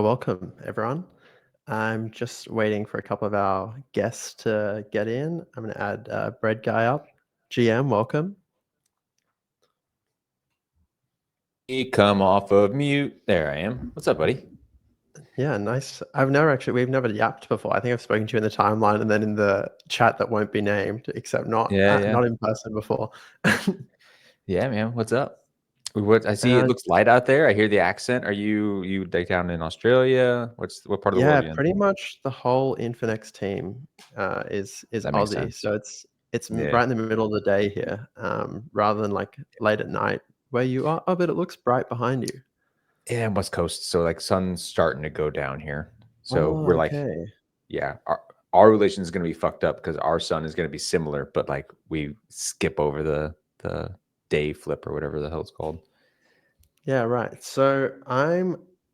Welcome, everyone. I'm just waiting for a couple of our guests to get in. I'm going to add Bread Guy up. GM, welcome. Come off of mute. There I am. What's up, buddy? Yeah, nice. We've never yapped before. I think I've spoken to you in the timeline and then in the chat that won't be named, except not in person before. Yeah, man. What's up? What I see, it looks light out there. I hear the accent. Are you down in Australia? What part of the world are you in? Pretty much the whole Infinex team is That makes Aussie. sense. So it's right in the middle of the day here, rather than like late at night where you are. Oh, but it looks bright behind you. Yeah, West Coast. So like sun's starting to go down here. So we're like, yeah, our relation is going to be fucked up because our sun is going to be similar, but like we skip over the day flip or whatever the hell it's called. Yeah, right. So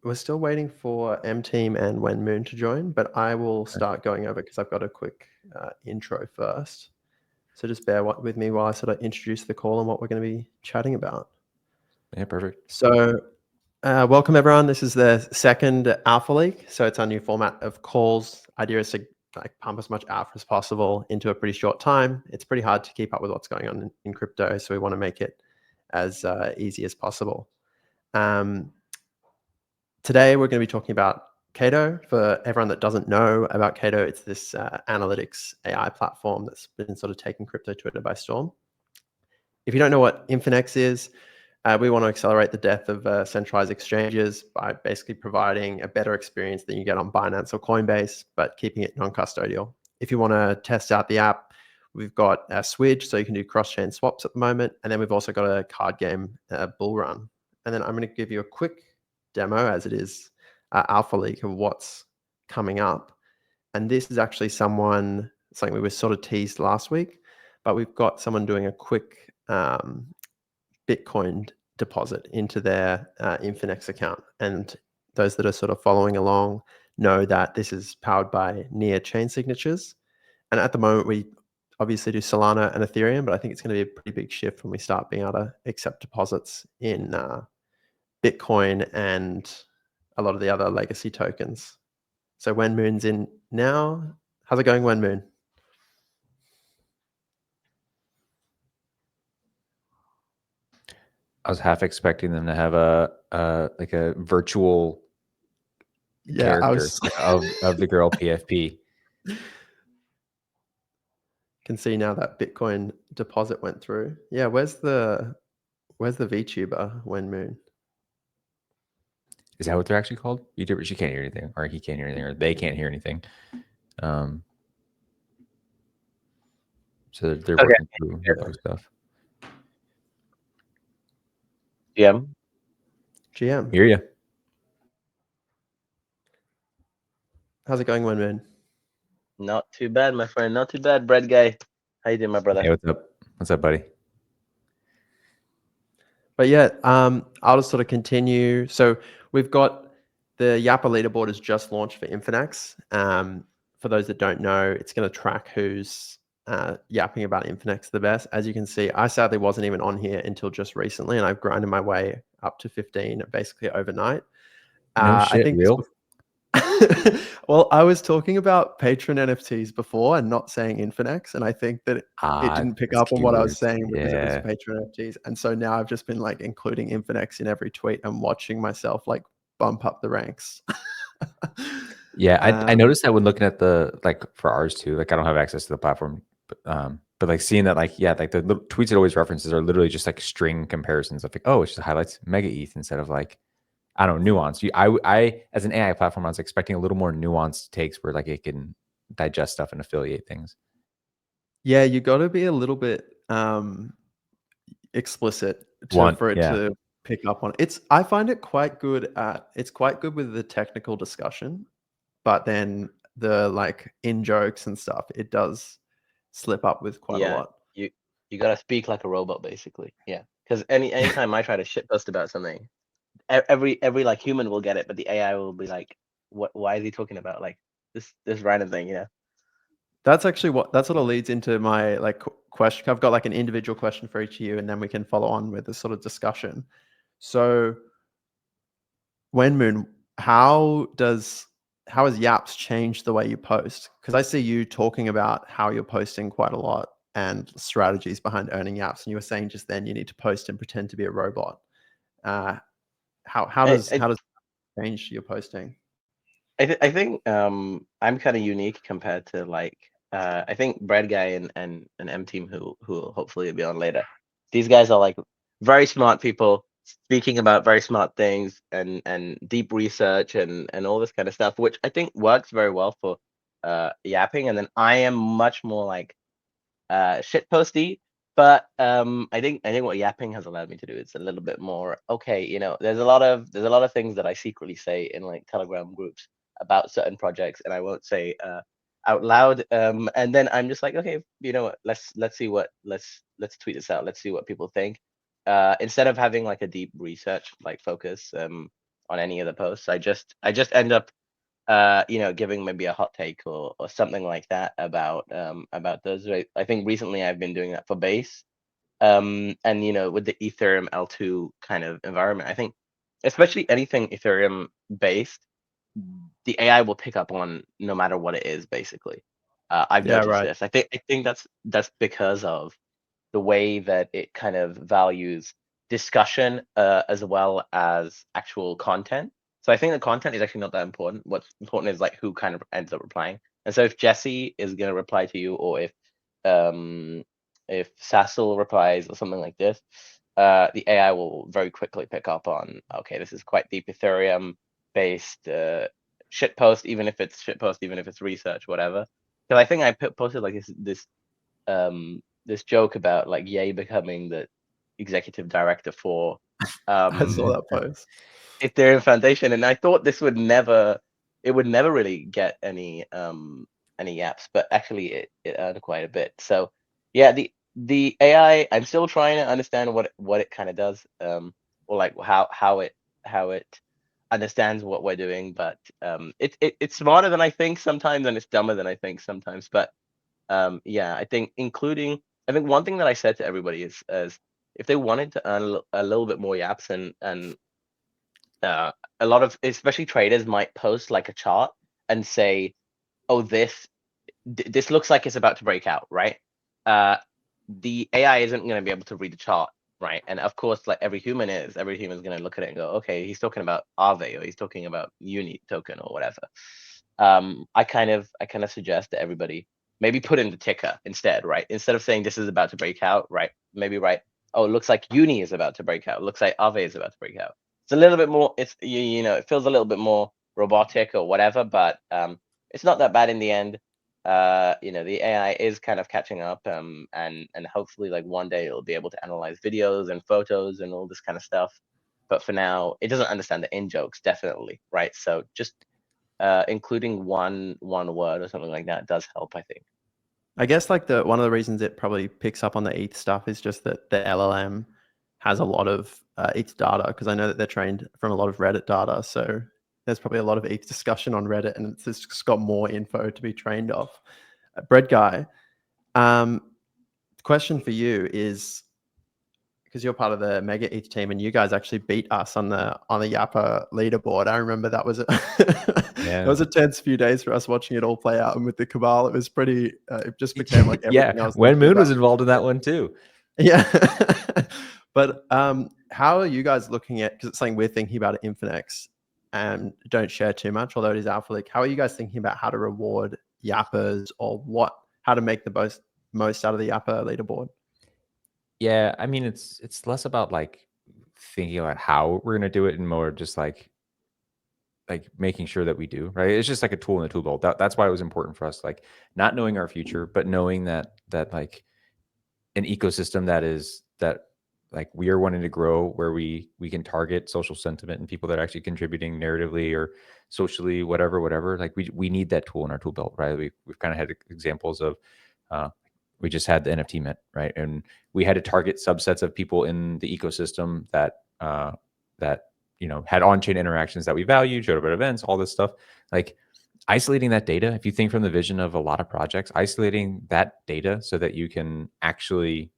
we're still waiting for mTeam and When Moon to join, but I will start going over because I've got a quick intro first. So just bear with me while I sort of introduce the call and what we're going to be chatting about. Yeah, perfect. So welcome, everyone. This is the second Alpha League. So it's our new format of calls. Idea is to pump as much alpha as possible into a pretty short time. It's pretty hard to keep up with what's going on in crypto, so we want to make it as easy as possible. Today, we're going to be talking about Kaito. For everyone that doesn't know about Kaito, it's this analytics AI platform that's been sort of taking crypto Twitter by storm. If you don't know what Infinex is, we want to accelerate the death of centralized exchanges by basically providing a better experience than you get on Binance or Coinbase, but keeping it non-custodial. If you want to test out the app, we've got a Switch, so you can do cross-chain swaps at the moment. And then we've also got a card game, Bull Run. And then I'm going to give you a quick demo, as it is Alpha League, of what's coming up. And this is actually something we were sort of teased last week, but we've got someone doing a quick Bitcoin deposit into their Infinex account. And those that are sort of following along know that this is powered by near chain signatures. And at the moment, we obviously do Solana and Ethereum, but I think it's going to be a pretty big shift when we start being able to accept deposits in Bitcoin and a lot of the other legacy tokens. So When Moon's in now. How's it going, When Moon? I was half expecting them to have a virtual character of the girl PFP. Can see now that Bitcoin deposit went through. Yeah, where's the VTuber When Moon? Is that what they're actually called? VTuber? She can't hear anything, or he can't hear anything, or they can't hear anything. So they're working through bug stuff. GM. Hear you. How's it going, When Moon? Not too bad, my friend. Not too bad, Bread Guy. How you doing, my brother? Hey, what's up? What's up, buddy? But yeah, I'll just sort of continue. So we've got the Yapper leaderboard is just launched for Infinex. For those that don't know, it's going to track who's yapping about Infinex the best. As you can see, I sadly wasn't even on here until just recently, and I've grinded my way up to 15 basically overnight. No shit, I think real? Well, I was talking about Patreon NFTs before and not saying Infinex, and I think that it didn't pick up on what I was saying because it was Patreon NFTs. And so now I've just been like including Infinex in every tweet and watching myself like bump up the ranks. Yeah, I noticed that when looking at the for ours too. Like I don't have access to the platform, but like seeing that the little tweets it always references are literally just like string comparisons of like, oh, it's just highlights MegaEth instead of like, I don't know, nuance. I as an AI platform, I was expecting a little more nuanced takes where like it can digest stuff and affiliate things. Yeah, you got to be a little bit explicit for it to pick up on. I find it quite good it's quite good with the technical discussion, but then the like in jokes and stuff, it does slip up with quite a lot. You gotta speak like a robot, basically. Yeah, because anytime I try to shitpost about something, every like human will get it, but the AI will be like, "What? Why is he talking about like this random thing?" You know. That's actually what sort of leads into my like question. I've got like an individual question for each of you, and then we can follow on with this sort of discussion. So, When Moon, how has Yaps changed the way you post? Because I see you talking about how you're posting quite a lot and strategies behind earning Yaps, and you were saying just then you need to post and pretend to be a robot. How does it change your posting? I think I'm kind of unique compared to like I think Brad Guy and mTeam who hopefully will be on later. These guys are like very smart people speaking about very smart things and deep research and all this kind of stuff, which I think works very well for yapping. And then I am much more like shit posty. But I think what yapping has allowed me to do is a little bit more okay. You know, there's a lot of things that I secretly say in like Telegram groups about certain projects, and I won't say out loud. And then I'm just like, okay, you know what? Let's see what let's tweet this out. Let's see what people think. Instead of having like a deep research like focus on any of the posts, I just end up you know, giving maybe a hot take or something like that about those. Right? I think recently I've been doing that for base. And you know, with the Ethereum L2 kind of environment, I think especially anything Ethereum based, the AI will pick up on no matter what it is, basically. I've Yeah, noticed right. this. I think that's because of the way that it kind of values discussion as well as actual content. So I think the content is actually not that important. What's important is like who kind of ends up replying. And so if Jesse is going to reply to you, or if Sassel replies or something like this, the AI will very quickly pick up on, okay, this is quite deep Ethereum based shit post, even if it's shit post, even if it's research, whatever. Because I think I posted like this joke about like Ye becoming the executive director for I saw that post. Ethereum Foundation, and I thought this would never really get any apps, but actually it earned quite a bit. So yeah, the AI, I'm still trying to understand what it kind of does, or like how it understands what we're doing, but it's smarter than I think sometimes, and it's dumber than I think sometimes. But yeah, I think one thing that I said to everybody is if they wanted to earn a little bit more yaps, and a lot of especially traders might post like a chart and say, oh, this looks like it's about to break out, right? The AI isn't going to be able to read the chart, right? And of course, like every human is going to look at it and go, okay, he's talking about Aave, or he's talking about Uni token or whatever. I kind of suggest that everybody maybe put in the ticker instead, right? Instead of saying this is about to break out, right? Maybe write, oh, it looks like Uni is about to break out. It looks like Aave is about to break out. It's a little bit more. It's you know, it feels a little bit more robotic or whatever, but it's not that bad in the end. You know, the AI is kind of catching up, and hopefully like one day it'll be able to analyze videos and photos and all this kind of stuff. But for now, it doesn't understand the in jokes, definitely, right? So just including one word or something like that does help, I think. I guess like one of the reasons it probably picks up on the ETH stuff is just that the LLM has a lot of ETH data, because I know that they're trained from a lot of Reddit data. So there's probably a lot of ETH discussion on Reddit, and it's just got more info to be trained off. Bread Guy, question for you is, because you're part of the MegaEth team and you guys actually beat us on the Yapper leaderboard. I remember that was it was a tense few days for us watching it all play out, and with the Cabal, it was pretty. It just became like everything else. When Moon was involved in that one too. Yeah, but how are you guys looking at? Because it's something we're thinking about at Infinex, and don't share too much, although it is Alpha League. How are you guys thinking about how to reward Yappers, or how to make the most out of the Yapper leaderboard? Yeah, I mean, it's less about like thinking about how we're gonna do it, and more just like making sure that we do, right? It's just like a tool in the tool belt. That's why it was important for us, like not knowing our future, but knowing that like an ecosystem that like we are wanting to grow, where we can target social sentiment and people that are actually contributing narratively or socially, whatever. Like we need that tool in our tool belt, right? We've kind of had examples of we just had the NFT mint, right? And we had to target subsets of people in the ecosystem that you know had on-chain interactions that we valued, showed up at events, all this stuff. Like isolating that data, if you think from the vision of a lot of projects, isolating that data so that you can actually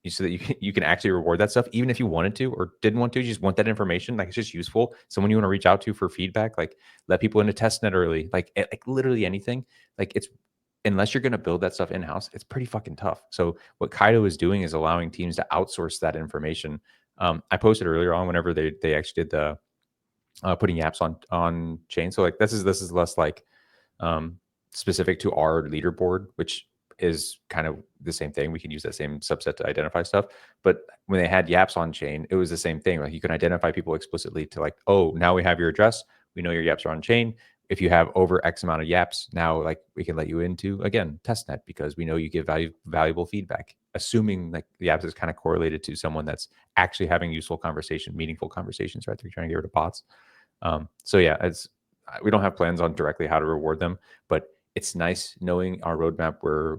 so that you can actually reward that stuff, even if you wanted to or didn't want to. You just want that information. Like, it's just useful. Someone you want to reach out to for feedback, like let people into testnet early, like literally anything. Like, it's, unless you're going to build that stuff in-house, it's pretty fucking tough. So what Kaito is doing is allowing teams to outsource that information. I posted earlier on whenever they actually did the putting Yaps on chain. So like this is less like specific to our leaderboard, which is kind of the same thing. We can use that same subset to identify stuff. But when they had Yaps on chain, it was the same thing. Like, you can identify people explicitly to like, oh, now we have your address. We know your Yaps are on chain. If you have over X amount of Yaps, now like we can let you into, again, testnet, because we know you give valuable feedback, assuming like the Yaps is kind of correlated to someone that's actually having useful conversation, meaningful conversations, right? They're trying to get rid of bots. So yeah, we don't have plans on directly how to reward them, but it's nice knowing our roadmap where,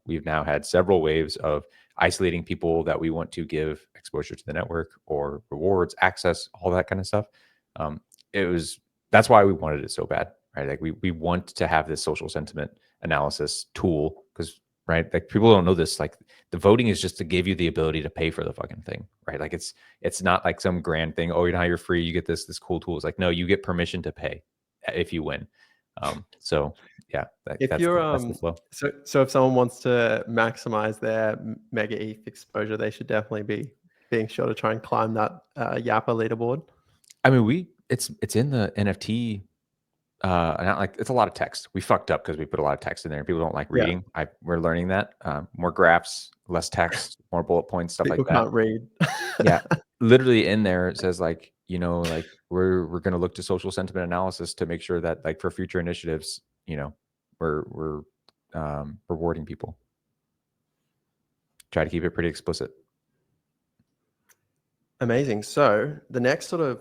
we've now had several waves of isolating people that we want to give exposure to the network or rewards, access, all that kind of stuff. That's why we wanted it so bad, right? Like we want to have this social sentiment analysis tool, because, right, like people don't know this, like the voting is just to give you the ability to pay for the fucking thing, right? Like it's not like some grand thing. Oh, you're free, you get this cool tool. It's like, no, you get permission to pay if you win. So yeah, if that's you're the flow. So if someone wants to maximize their MegaEth exposure, they should definitely be being sure to try and climb that Yapper leaderboard. I mean, it's in the NFT. Not like, it's a lot of text. We fucked up because we put a lot of text in there. People don't like reading. Yeah. We're learning that. More graphs, less text, more bullet points, stuff People like that. Can't read. Yeah, literally in there it says like, like we're going to look to social sentiment analysis to make sure that like for future initiatives, we're rewarding people. Try to keep it pretty explicit. Amazing. So the next sort of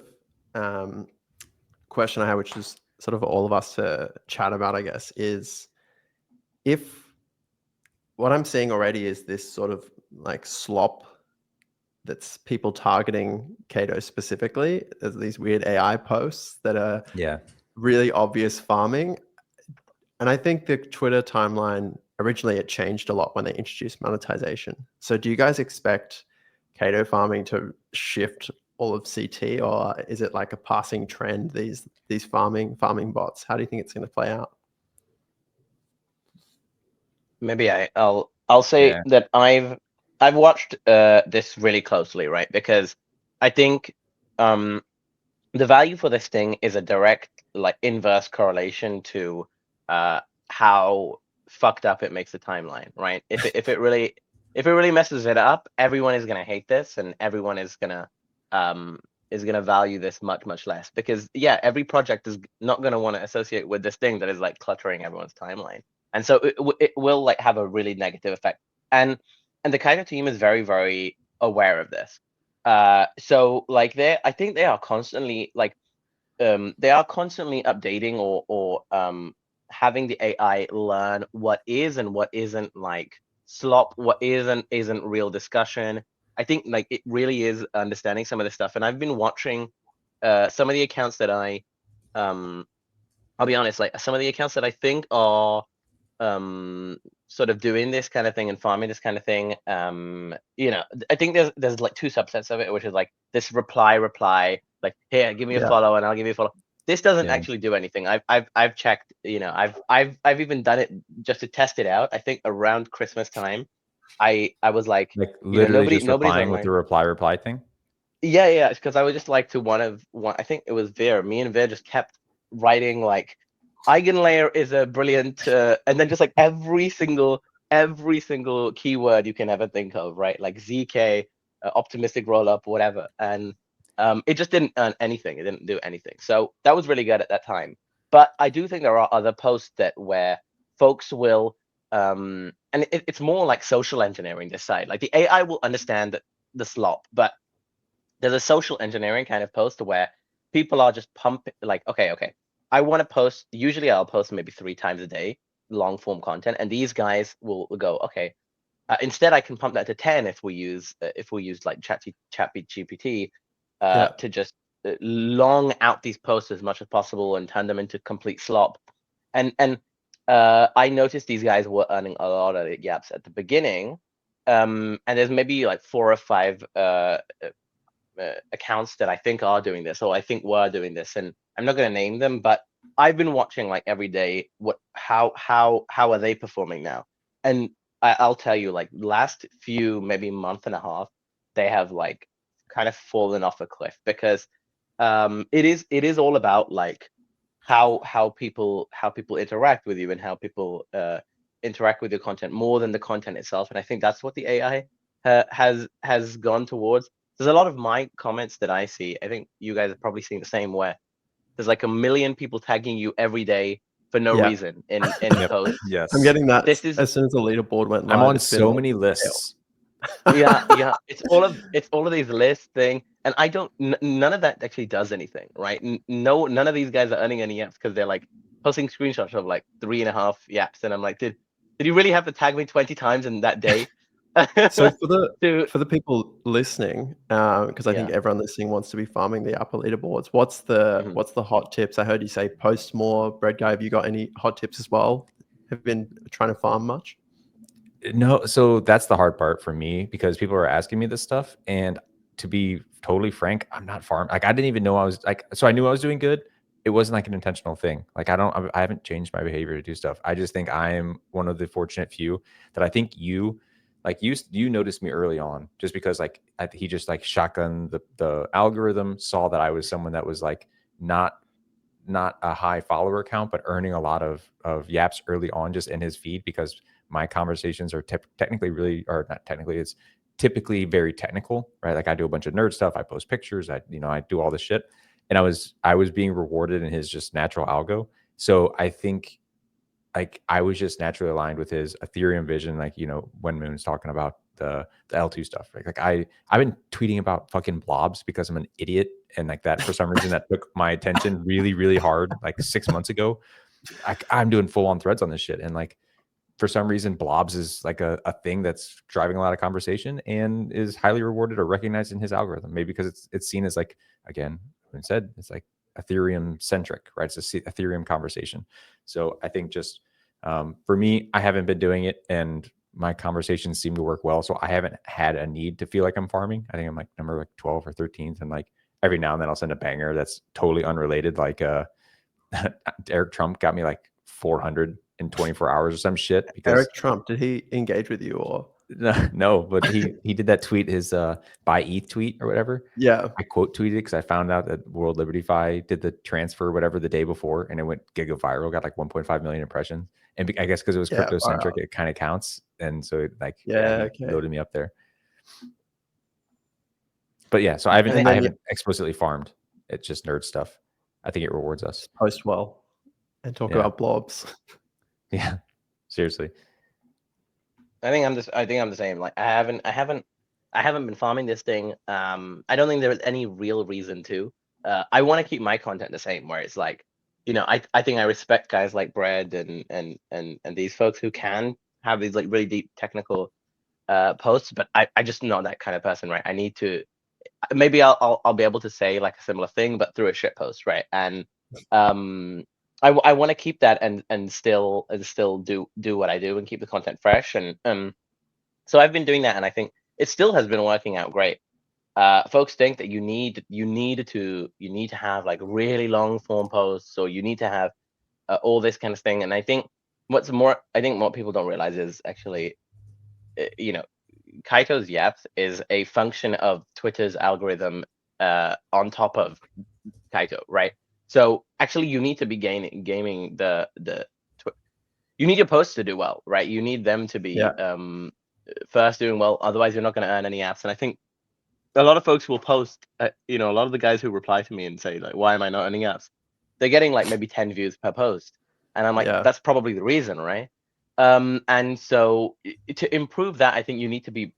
question I have, which is sort of all of us to chat about, I guess, is if what I'm seeing already is this sort of like slop that's people targeting Kaito specifically. There's these weird AI posts that are really obvious farming. And I think the Twitter timeline, originally it changed a lot when they introduced monetization. So do you guys expect Kaito farming to shift all of CT, or is it like a passing trend, these farming bots? How do you think it's going to play out? Maybe I'll say that I've watched this really closely, right? Because I think the value for this thing is a direct, like, inverse correlation to how fucked up it makes the timeline, right? If it really messes it up, everyone is gonna hate this, and everyone is gonna value this much less, because every project is not gonna want to associate with this thing that is like cluttering everyone's timeline. And so it will like have a really negative effect. And the Kaito team is very, very aware of this. So like I think they are constantly like updating or having the AI learn what is and what isn't like slop, what isn't real discussion. I think like it really is understanding some of this stuff. And I've been watching some of the accounts that I'll be honest, like some of the accounts that I think are sort of doing this kind of thing and farming this kind of thing. I think there's like two subsets of it, which is like this reply, like, here, give me a follow and I'll give you a follow. This doesn't actually do anything. I've checked, I've even done it just to test it out. I think around Christmas time, I was like literally just replying with the reply thing. Yeah, because I was just like to one. I think it was Veer. Me and Veer just kept writing like, eigenlayer is a brilliant, and then just like every single keyword you can ever think of, right? Like ZK, optimistic rollup, whatever, and it just didn't earn anything. It didn't do anything. So that was really good at that time. But I do think there are other posts where folks will, and it's more like social engineering this side. Like the AI will understand the slop, but there's a social engineering kind of post where people are just pumping like, okay, I want to post, usually I'll post maybe 3 times a day, long form content. And these guys will go, okay, instead I can pump that to 10 if we use like ChatGPT to just long out these posts as much as possible and turn them into complete slop. And I noticed these guys were earning a lot of Yaps at the beginning, and there's maybe like 4 or 5 accounts that I think are doing this, or I think were doing this, and I'm not going to name them, but I've been watching like every day how are they performing now, and I'll tell you, like last few maybe month and a half, they have like kind of fallen off a cliff, because it is all about like how people interact with you, and how people interact with your content more than the content itself. And I think that's what the AI has gone towards. There's a lot of my comments that I see. I think you guys are probably seeing the same, where there's like 1 million people tagging you every day for no Yeah. reason in Yep. posts. Yes. I'm getting that This is as soon as the leaderboard went live. I'm on it's been so like, many lists. yeah. It's all of these lists thing, and I don't. None of that actually does anything, right? No, none of these guys are earning any yaps, because they're like posting screenshots of like 3.5 yaps, and I'm like, did you really have to tag me 20 times in that day? So for to the people listening, because I think yeah. everyone listening wants to be farming the Apple leaderboards. What's Mhm. the hot tips? I heard you say post more. Bread guy, have you got any hot tips as well? Have you been trying to farm much? No, so that's the hard part for me, because people are asking me this stuff, and to be totally frank, I'm not farm. Like I didn't even know I was like, so I knew I was doing good. It wasn't like an intentional thing. Like I haven't changed my behavior to do stuff. I just think I am one of the fortunate few that I think you noticed me early on, just because like he just like shotgun the algorithm, saw that I was someone that was like not a high follower count, but earning a lot of yaps early on just in his feed, because my conversations are technically really, or not technically, it's typically very technical, right? Like I do a bunch of nerd stuff. I post pictures. I do all this shit. And I was being rewarded in his just natural algo. So I think like I was just naturally aligned with his Ethereum vision. Like, when Moon's talking about the L2 stuff, right? Like I've been tweeting about fucking blobs because I'm an idiot. And like that, for some reason, that took my attention really, really hard, like 6 months ago. I'm doing full on threads on this shit. And like, for some reason, blobs is like a thing that's driving a lot of conversation and is highly rewarded or recognized in his algorithm. Maybe because it's seen as like, again, when said, it's like Ethereum centric, right? It's a Ethereum conversation. So I think just for me, I haven't been doing it, and my conversations seem to work well. So I haven't had a need to feel like I'm farming. I think I'm like number like 12 or 13th. And like every now and then I'll send a banger that's totally unrelated. Like Eric Trump got me like 400 in 24 hours or some shit, because Eric Trump, did he engage with you or? no, but he did that tweet, his buy ETH tweet or whatever. Yeah. I quote tweeted because I found out that World Liberty Fi did the transfer, whatever, the day before, and it went giga viral, got like 1.5 million impressions. And I guess because it was Yeah, crypto far centric, out. it kind of counts. And so Yeah, he okay. loaded me up there. But yeah, so I I think haven't explicitly farmed. It's just nerd stuff. I think it rewards us. Just post well and talk Yeah. about blobs. Yeah, seriously. I think I'm the same. Like I haven't been farming this thing. I don't think there's any real reason to. I want to keep my content the same, where it's like, I think I respect guys like Bread and these folks who can have these like really deep technical posts, but I just not that kind of person, right? I need to, maybe I'll be able to say like a similar thing, but through a shit post, right? And I want to keep that and still do what I do and keep the content fresh. And so I've been doing that, and I think it still has been working out great. Folks think that you need to have like really long form posts, or you need to have all this kind of thing. And I think what people don't realize is actually, Kaito's Yaps is a function of Twitter's algorithm on top of Kaito, right? So actually, you need to be gaming you need your posts to do well, right? You need them to be first doing well, otherwise you're not going to earn any apps. And I think a lot of folks will post, a lot of the guys who reply to me and say like, why am I not earning apps? They're getting like maybe 10 views per post, and I'm like, Yeah. that's probably the reason, right? And so to improve that, I think you need to be,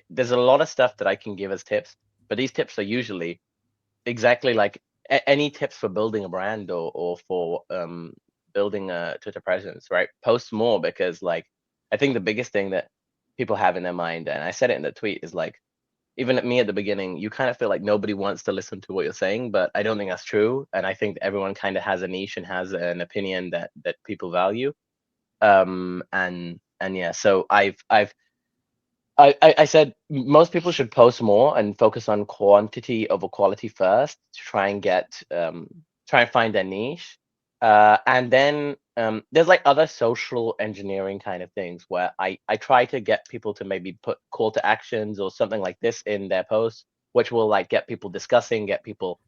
there's a lot of stuff that I can give as tips, but these tips are usually exactly like any tips for building a brand, or for building a Twitter presence, right? Post more, because like I think the biggest thing that people have in their mind, and I said it in the tweet, is like, even at me at the beginning, you kind of feel like nobody wants to listen to what you're saying, but I don't think that's true. And I think everyone kind of has a niche and has an opinion that people value. And yeah, so I've I said most people should post more and focus on quantity over quality first to try and get try and find their niche. And then there's like other social engineering kind of things where I try to get people to maybe put call to actions or something like this in their posts, which will like get people discussing, get people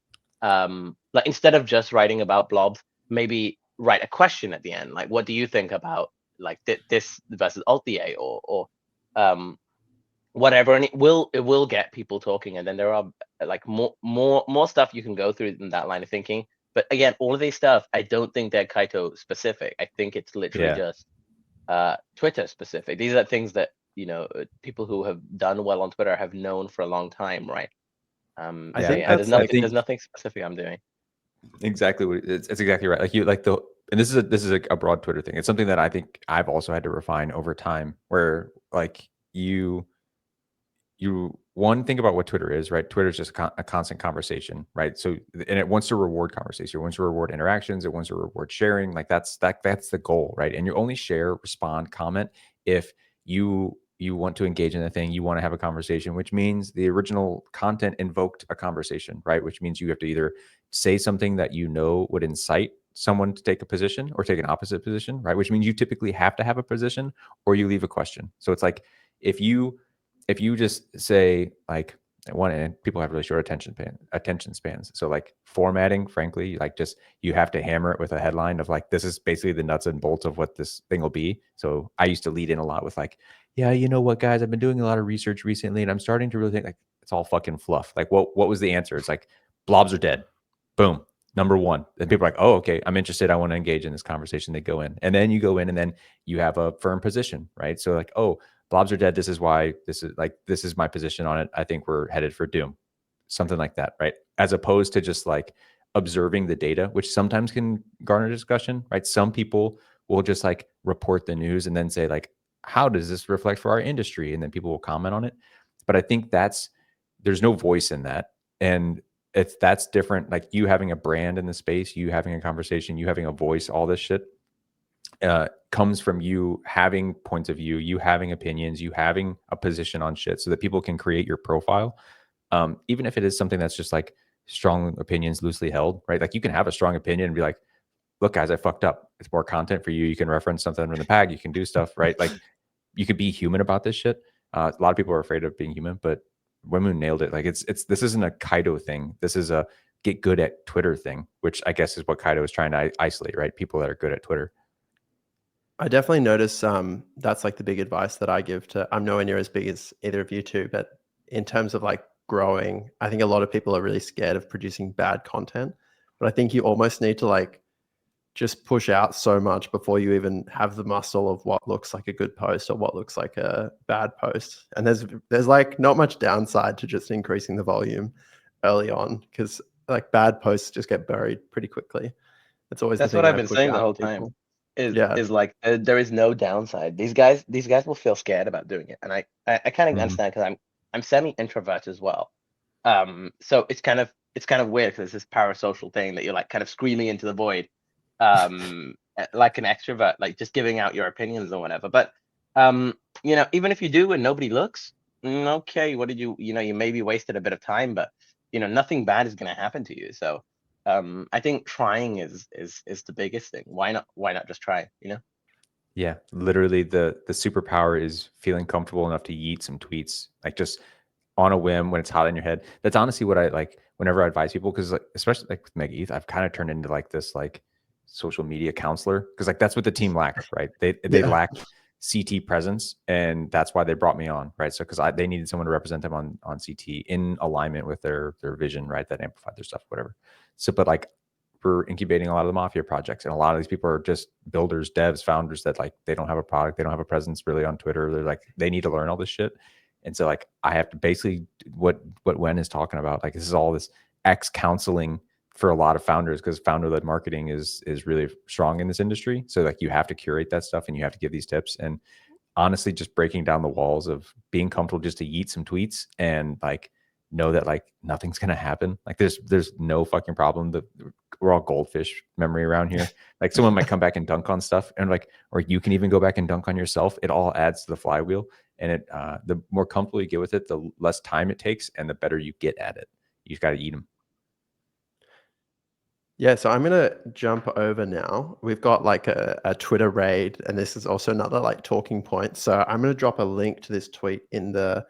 like instead of just writing about blobs, maybe write a question at the end, like what do you think about like this versus Alt-A or whatever, and it will get people talking. And then there are like more stuff you can go through in that line of thinking. But again, all of these stuff, I don't think they're Kaito specific. I think it's literally just Twitter specific. These are things that people who have done well on Twitter have known for a long time, right? I think yeah, that's there's nothing specific I'm doing. Exactly what it's exactly right. Like you like the and this is a broad Twitter thing. It's something that I think I've also had to refine over time. Where like you one think about what Twitter is, right? Twitter is just a constant conversation, right? So and it wants to reward conversation, it wants to reward interactions, it wants to reward sharing. Like that's the goal, right? And you only share, respond, comment if you want to engage in the thing, you want to have a conversation, which means the original content invoked a conversation, right? Which means you have to either say something that would incite someone to take a position or take an opposite position, right? Which means you typically have to have a position or you leave a question. So it's like if you just say like one, and people have really short attention spans. So like formatting, frankly, like just you have to hammer it with a headline of like, this is basically the nuts and bolts of what this thing will be. So I used to lead in a lot with like, yeah, you know what, guys, I've been doing a lot of research recently and I'm starting to really think like it's all fucking fluff. Like what was the answer? It's like blobs are dead. Boom. Number one. And people are like, oh, okay, I'm interested. I want to engage in this conversation. They go in. And then you go in and then you have a firm position, right? So like, oh, blobs are dead. This is why this is my position on it. I think we're headed for doom. Something like that, right? As opposed to just like observing the data, which sometimes can garner discussion, right? Some people will just like report the news and then say like, how does this reflect for our industry? And then people will comment on it. But I think there's no voice in that. And that's different. Like you having a brand in the space, you having a conversation, you having a voice, all this shit comes from you having points of view, you having opinions, you having a position on shit so that people can create your profile. Even if it is something that's just like strong opinions loosely held, right? Like you can have a strong opinion and be like, look, guys, I fucked up. It's more content for you. You can reference something from the bag. You can do stuff, right? Like you could be human about this shit. A lot of people are afraid of being human, but Wemu nailed it. Like this isn't a Kaito thing. This is a get good at Twitter thing, which I guess is what Kaito is trying to isolate, right? People that are good at Twitter. I definitely notice that's like the big advice that I give to, I'm nowhere near as big as either of you two, but in terms of like growing, I think a lot of people are really scared of producing bad content, but I think you almost need to like just push out so much before you even have the muscle of what looks like a good post or what looks like a bad post. And there's like not much downside to just increasing the volume early on because like bad posts just get buried pretty quickly. That's always That's the what thing I've I been push saying the out whole to people. time. Is Yeah. is like there is no downside. These guys will feel scared about doing it, and I kind of understand because I'm semi introvert as well. So it's kind of weird because it's this parasocial thing that you're like kind of screaming into the void, like an extrovert, like just giving out your opinions or whatever. But even if you do and nobody looks, okay, what did you maybe wasted a bit of time, but nothing bad is gonna happen to you. So I think trying is the biggest thing. Why not just try? Yeah, literally the superpower is feeling comfortable enough to yeet some tweets, like just on a whim when it's hot in your head. That's honestly what I like whenever I advise people, because like especially like with MegaEth, I've kind of turned into like this like social media counselor, because like that's what the team lacked, right? They lacked CT presence, and that's why they brought me on, right? So because they needed someone to represent them on CT in alignment with their vision, right? That amplified their stuff, whatever. So, but like we're incubating a lot of the Mafia projects, and a lot of these people are just builders, devs, founders that like they don't have a product, they don't have a presence really on Twitter. They're like they need to learn all this shit. And so like I have to basically what Wen is talking about, like this is all this X counseling for a lot of founders, because founder-led marketing is really strong in this industry. So like you have to curate that stuff and you have to give these tips. And honestly, just breaking down the walls of being comfortable just to yeet some tweets and like know that like nothing's gonna happen. Like there's no fucking problem. We're all goldfish memory around here. Like someone might come back and dunk on stuff, and like, or you can even go back and dunk on yourself. It all adds to the flywheel. And it the more comfortable you get with it, the less time it takes, and the better you get at it. You just got to eat them. Yeah, so I'm gonna jump over now. We've got like a Twitter raid, and this is also another like talking point. So I'm gonna drop a link to this tweet in the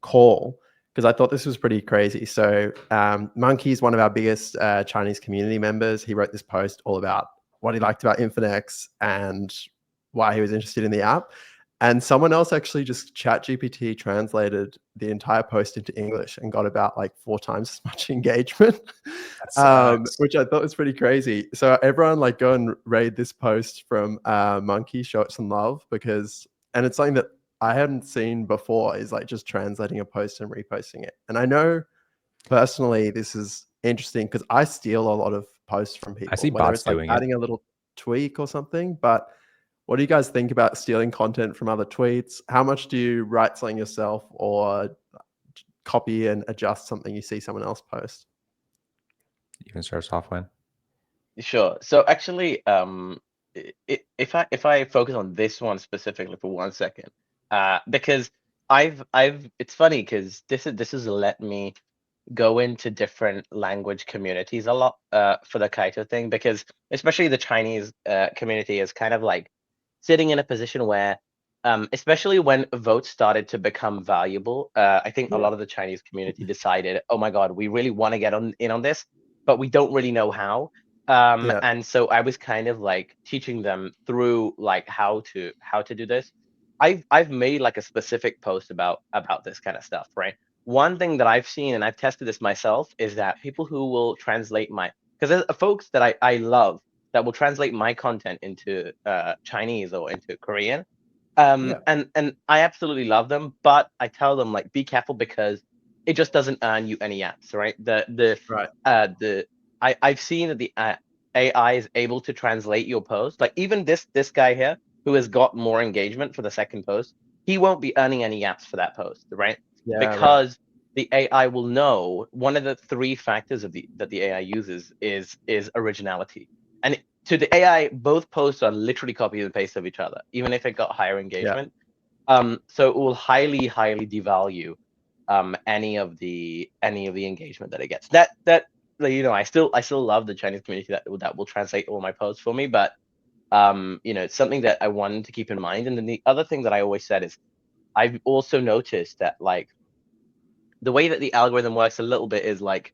call because I thought this was pretty crazy. So Monkey's one of our biggest Chinese community members. He wrote this post all about what he liked about Infinex and why he was interested in the app. And someone else actually just ChatGPT translated the entire post into English and got about like 4 times as much engagement, which I thought was pretty crazy. So everyone like go and raid this post from Monkey, show it some love and it's something that I hadn't seen before is like just translating a post and reposting it. And I know personally this is interesting because I steal a lot of posts from people. I see whether bots it's like doing adding a little tweak or something, but what do you guys think about stealing content from other tweets? How much do you write something yourself or copy and adjust something you see someone else post? You can start us off, When. Sure. So actually, if I focus on this one specifically for 1 second, because it's funny because this has let me go into different language communities a lot for the Kaito thing, because especially the Chinese community is kind of like sitting in a position where, especially when votes started to become valuable, I think a lot of the Chinese community decided, oh my God, we really want to get in on this, but we don't really know how. And so I was kind of like teaching them through like how to do this. I've made like a specific post about this kind of stuff, right? One thing that I've seen, and I've tested this myself, is that people who will translate because there's folks that I love that will translate my content into Chinese or into Korean. And I absolutely love them, but I tell them like be careful because it just doesn't earn you any apps, right? I've seen that the AI is able to translate your post. Like even this guy here who has got more engagement for the second post, he won't be earning any apps for that post, right? Because the AI will know one of the 3 factors that the AI uses is originality. And to the AI, both posts are literally copy and paste of each other, even if it got higher engagement. So it will highly devalue any of the engagement that it gets. That I still love the Chinese community that will translate all my posts for me, but it's something that I wanted to keep in mind. And then the other thing that I always said is I've also noticed that like the way that the algorithm works a little bit is like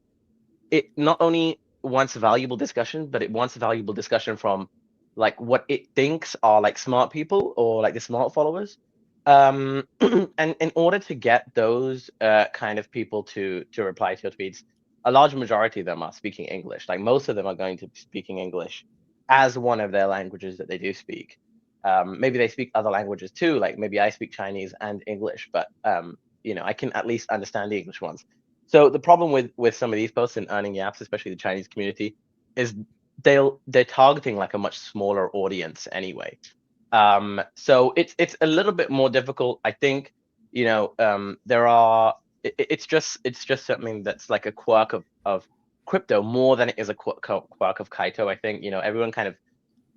it not only wants valuable discussion, but it wants valuable discussion from like what it thinks are like smart people or like the smart followers. And in order to get those kind of people to reply to your tweets, a large majority of them are speaking English. Like most of them are going to be speaking English as one of their languages that they do speak. Maybe they speak other languages too. Like maybe I speak Chinese and English, but I can at least understand the English ones. So the problem with some of these posts and earning Yaps, especially the Chinese community, is they're targeting like a much smaller audience anyway. So it's a little bit more difficult. I think there are it's just something that's like a quirk of crypto more than it is a quirk of Kaito. I think everyone kind of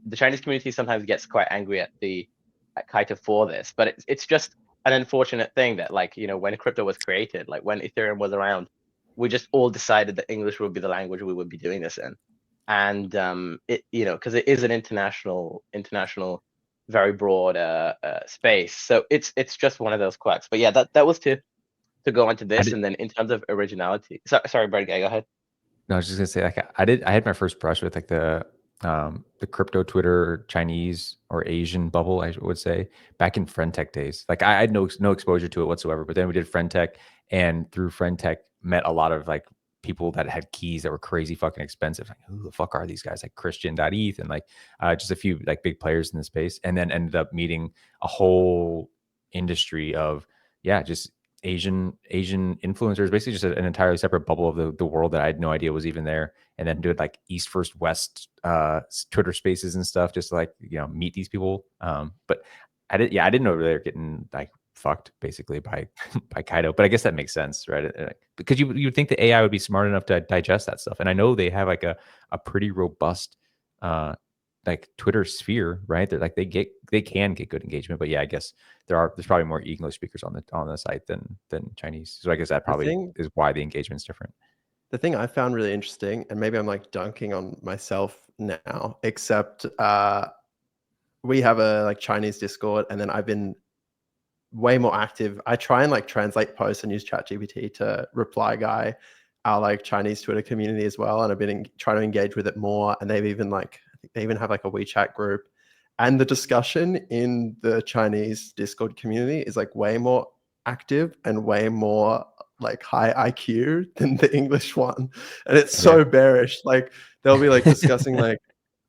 the Chinese community sometimes gets quite angry at Kaito for this, but it's just an unfortunate thing that like when crypto was created, like when Ethereum was around, we just all decided that English would be the language we would be doing this in, and it because it is an international very broad space, so it's just one of those quirks. But yeah, that was to go into this, and then in terms of originality, sorry, Brad, go ahead. No, I was just gonna say, like, I had my first brush with like the crypto Twitter Chinese or Asian bubble, I would say, back in FriendTech days. Like I had no exposure to it whatsoever. But then we did FriendTech, and through FriendTech met a lot of like people that had keys that were crazy fucking expensive. Like, who the fuck are these guys? Like Christian.eth and like just a few like big players in the space. And then ended up meeting a whole industry of just Asian influencers, basically just an entirely separate bubble of the world that I had no idea was even there. And then did like East versus West Twitter spaces and stuff, just to like meet these people. But I didn't know they were getting like fucked basically by Kaito. But I guess that makes sense, right? Because you would think the AI would be smart enough to digest that stuff. And I know they have like a pretty robust like Twitter sphere, right? They're like they can get good engagement, but yeah, I guess there's probably more English speakers on the site than Chinese. So I guess that probably is why the engagement's different. The thing I found really interesting, and maybe I'm like dunking on myself now, except we have a like Chinese Discord, and then I've been way more active. I try and like translate posts and use ChatGPT to reply guy our like Chinese Twitter community as well, and I've been trying to engage with it more. And they've even like, I think they even have like a WeChat group, and the discussion in the Chinese Discord community is like way more active and way more like high IQ than the English one, and it's so bearish. Like they'll be like discussing like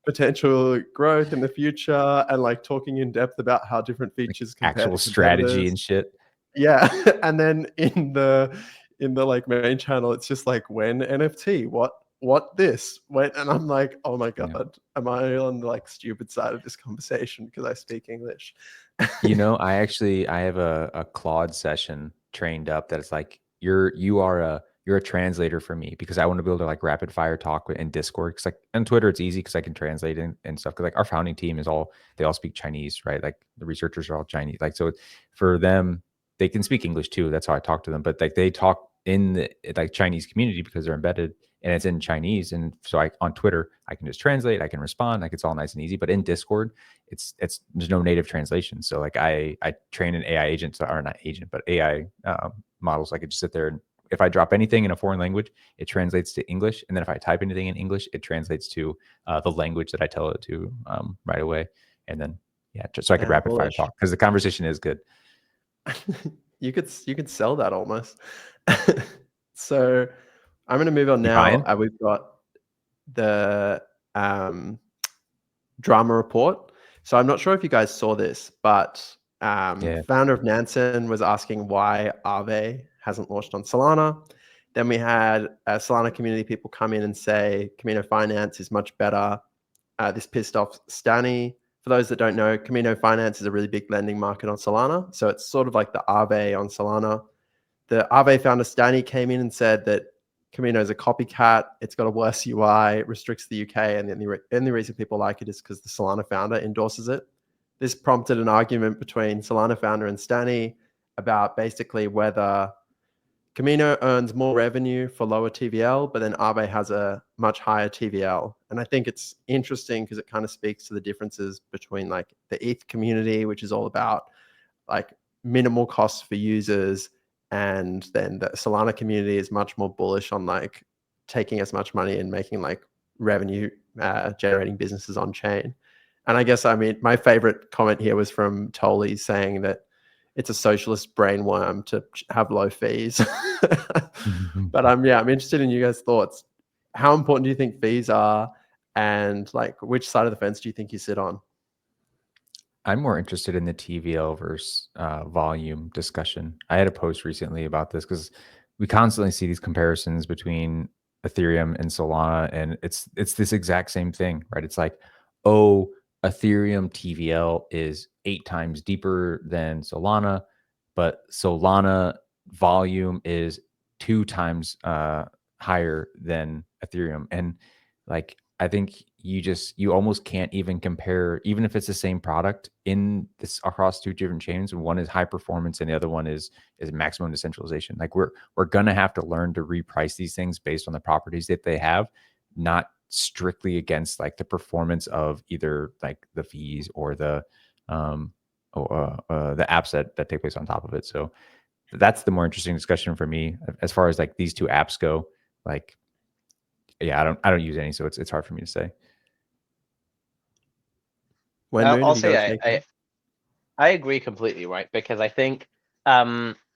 potential growth in the future and like talking in depth about how different features like compare actual to strategy and shit. Yeah. And then in the like main channel, it's just like, when NFT, what this, when, and I'm like, oh my God, am I on the like stupid side of this conversation because I speak English? You know, I have a Claude session trained up that it's like you're a translator for me, because I want to be able to like rapid fire talk in Discord, because like on Twitter it's easy because I can translate and stuff, because like our founding team they all speak Chinese, right? Like the researchers are all Chinese, like, so for them they can speak English too, that's how I talk to them, but like they talk in the like Chinese community because they're embedded and it's in Chinese, and so on Twitter I can just translate, I can respond, like it's all nice and easy. But in Discord it's there's no native translation, so like I train an AI agent, or not agent but AI models. I could just sit there, and if I drop anything in a foreign language, it translates to English, and then if I type anything in English, it translates to the language that I tell it to right away. And then so I could rapid fire talk, because the conversation is good. You could sell that almost. So I'm going to move on now. We've got the drama report. So I'm not sure if you guys saw this, but founder of Nansen was asking why Aave hasn't launched on Solana. Then we had Solana community people come in and say Kamino Finance is much better. This pissed off Stanny. For those that don't know, Kamino Finance is a really big lending market on Solana. So it's sort of like the Aave on Solana. The Aave founder Stanny came in and said that Kamino is a copycat. It's got a worse UI, restricts the UK, and the only reason people like it is because the Solana founder endorses it. This prompted an argument between Solana founder and Stanny about basically whether Kamino earns more revenue for lower TVL, but then Aave has a much higher TVL. And I think it's interesting because it kind of speaks to the differences between like the ETH community, which is all about like minimal costs for users, and then the Solana community is much more bullish on like taking as much money and making like revenue generating businesses on chain. And I guess, I mean, my favorite comment here was from Tolly saying that it's a socialist brainworm to have low fees. But I'm interested in you guys' thoughts. How important do you think fees are, and like which side of the fence do you think you sit on? I'm more interested in the TVL versus volume discussion. I had a post recently about this because we constantly see these comparisons between Ethereum and Solana, and it's this exact same thing, right? It's like, oh, Ethereum TVL is 8 times deeper than Solana, but Solana volume is 2 times higher than Ethereum. And like, I think you almost can't even compare, even if it's the same product in this across 2 different chains. One is high performance and the other one is maximum decentralization. Like we're gonna have to learn to reprice these things based on the properties that they have, not strictly against like the performance of either like the fees or the apps that take place on top of it. So that's the more interesting discussion for me as far as like these 2 apps go. Like, yeah, I don't use any, so it's hard for me to say. I'll say I agree completely, right? Because I think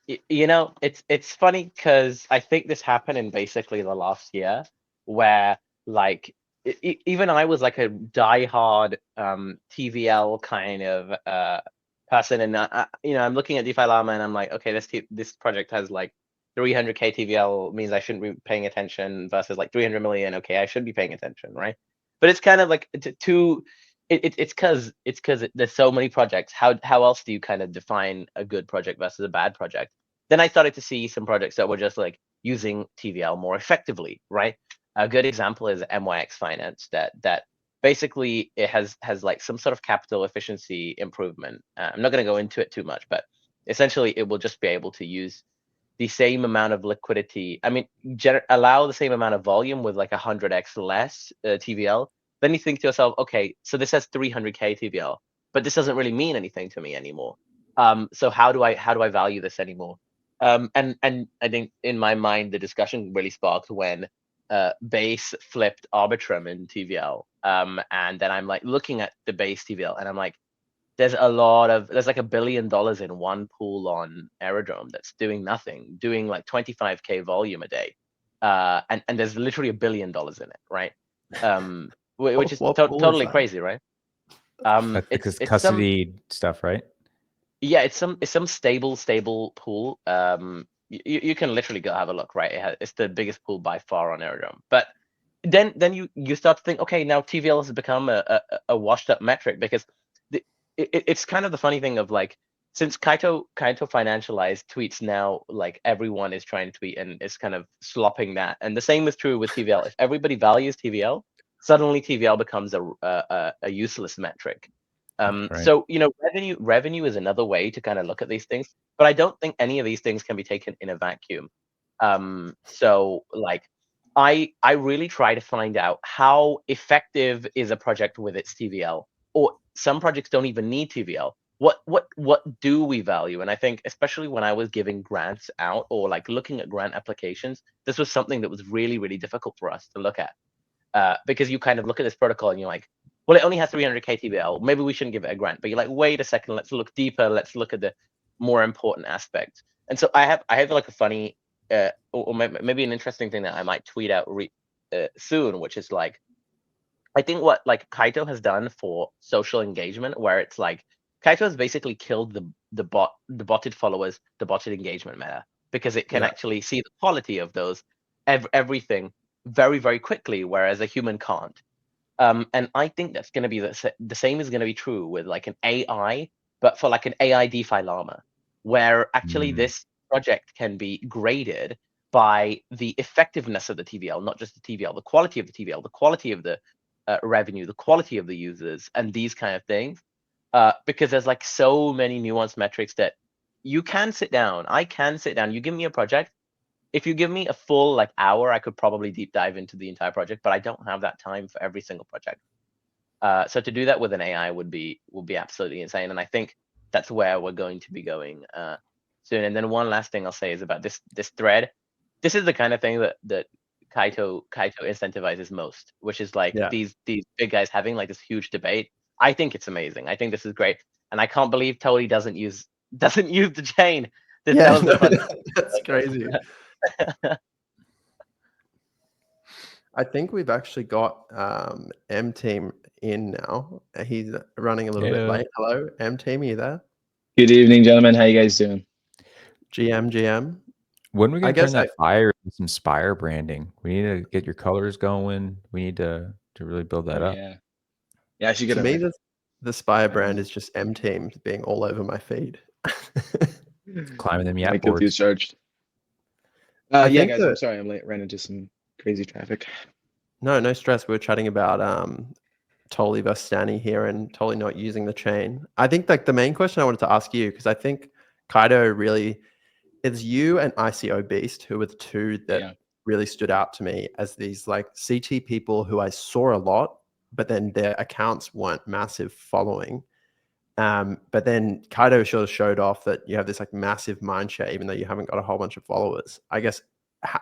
it's funny because I think this happened in basically the last year, where like even I was like a diehard TVL kind of person, and I'm looking at DeFi Llama and I'm like, okay, this project has like 300k TVL, means I shouldn't be paying attention, versus like 300 million, okay, I should be paying attention, right? But it's kind of like it's because there's so many projects. How else do you kind of define a good project versus a bad project? Then I started to see some projects that were just like using TVL more effectively, right? A good example is MYX Finance that basically it has like some sort of capital efficiency improvement. I'm not going to go into it too much, but essentially it will just be able to use the same amount of liquidity. I mean, allow the same amount of volume with like 100x less TVL. Then you think to yourself, okay, so this has 300k TVL, but this doesn't really mean anything to me anymore. So how do I value this anymore? And I think in my mind the discussion really sparked when base flipped Arbitrum in TVL. And then I'm like looking at the base TVL, and I'm like, there's like $1 billion in one pool on Aerodrome that's doing nothing, doing like 25k volume a day, and there's literally $1 billion in it, right? Which is totally crazy, right? Because custody stuff, right? Yeah, it's some stable pool. You can literally go have a look, right? It's the biggest pool by far on Aerodrome. But then you start to think, okay, now TVL has become a washed up metric, because it's kind of the funny thing of like, since Kaito financialized tweets, now like everyone is trying to tweet and is kind of slopping that. And the same is true with TVL. If everybody values TVL, suddenly TVL becomes a useless metric. Right. So revenue is another way to kind of look at these things, but I don't think any of these things can be taken in a vacuum. So like I really try to find out how effective is a project with its TVL, or some projects don't even need TVL. What do we value? And I think especially when I was giving grants out or like looking at grant applications, this was something that was really, really difficult for us to look at, because you kind of look at this protocol and you're like, well, it only has 300k TVL. Maybe we shouldn't give it a grant. But you're like, wait a second, let's look deeper. Let's look at the more important aspects. And so I have like a funny, or maybe an interesting thing that I might tweet out soon, which is like, I think what like Kaito has done for social engagement, where it's like Kaito has basically killed the botted followers, the botted engagement meta, because it can actually see the quality of those everything very, very quickly, whereas a human can't. And I think that's going to be the same is going to be true with like an AI, but for like an AI DeFi llama, where actually this project can be graded by the effectiveness of the TVL, not just the TVL, the quality of the TVL, the quality of the revenue, the quality of the users, and these kind of things. Because there's like so many nuanced metrics that you can sit down. I can sit down. You give me a project. If you give me a full like hour, I could probably deep dive into the entire project, but I don't have that time for every single project. So to do that with an AI would be absolutely insane. And I think that's where we're going to be going soon. And then one last thing I'll say is about this thread. This is the kind of thing that Kaito incentivizes most, which is like these big guys having like this huge debate. I think it's amazing. I think this is great. And I can't believe Tony doesn't use the chain. That was the fun. That's crazy. I think we've actually got mTeam in now. He's running a little bit late. Hello, mTeam, are you there? Good evening, gentlemen. How you guys doing? GM. When are we gonna turn that fire into some Spire branding? We need to get your colors going. We need to really build that up. Yeah. I should get to me, the Spire brand is just mTeam being all over my feed. Climbing them Yaps. Guilty charged. Yeah, guys, I'm sorry I'm late. Ran into some crazy traffic. No stress. We were chatting about Tolly versus Stanny here and Tolly not using the chain. I think like the main question I wanted to ask you, because I think Kaito really, it's you and ICO Beast who were the two that really stood out to me as these like CT people who I saw a lot, but then their accounts weren't massive following. But then Kaito sort of showed off that you have this like massive mind share, even though you haven't got a whole bunch of followers. I guess,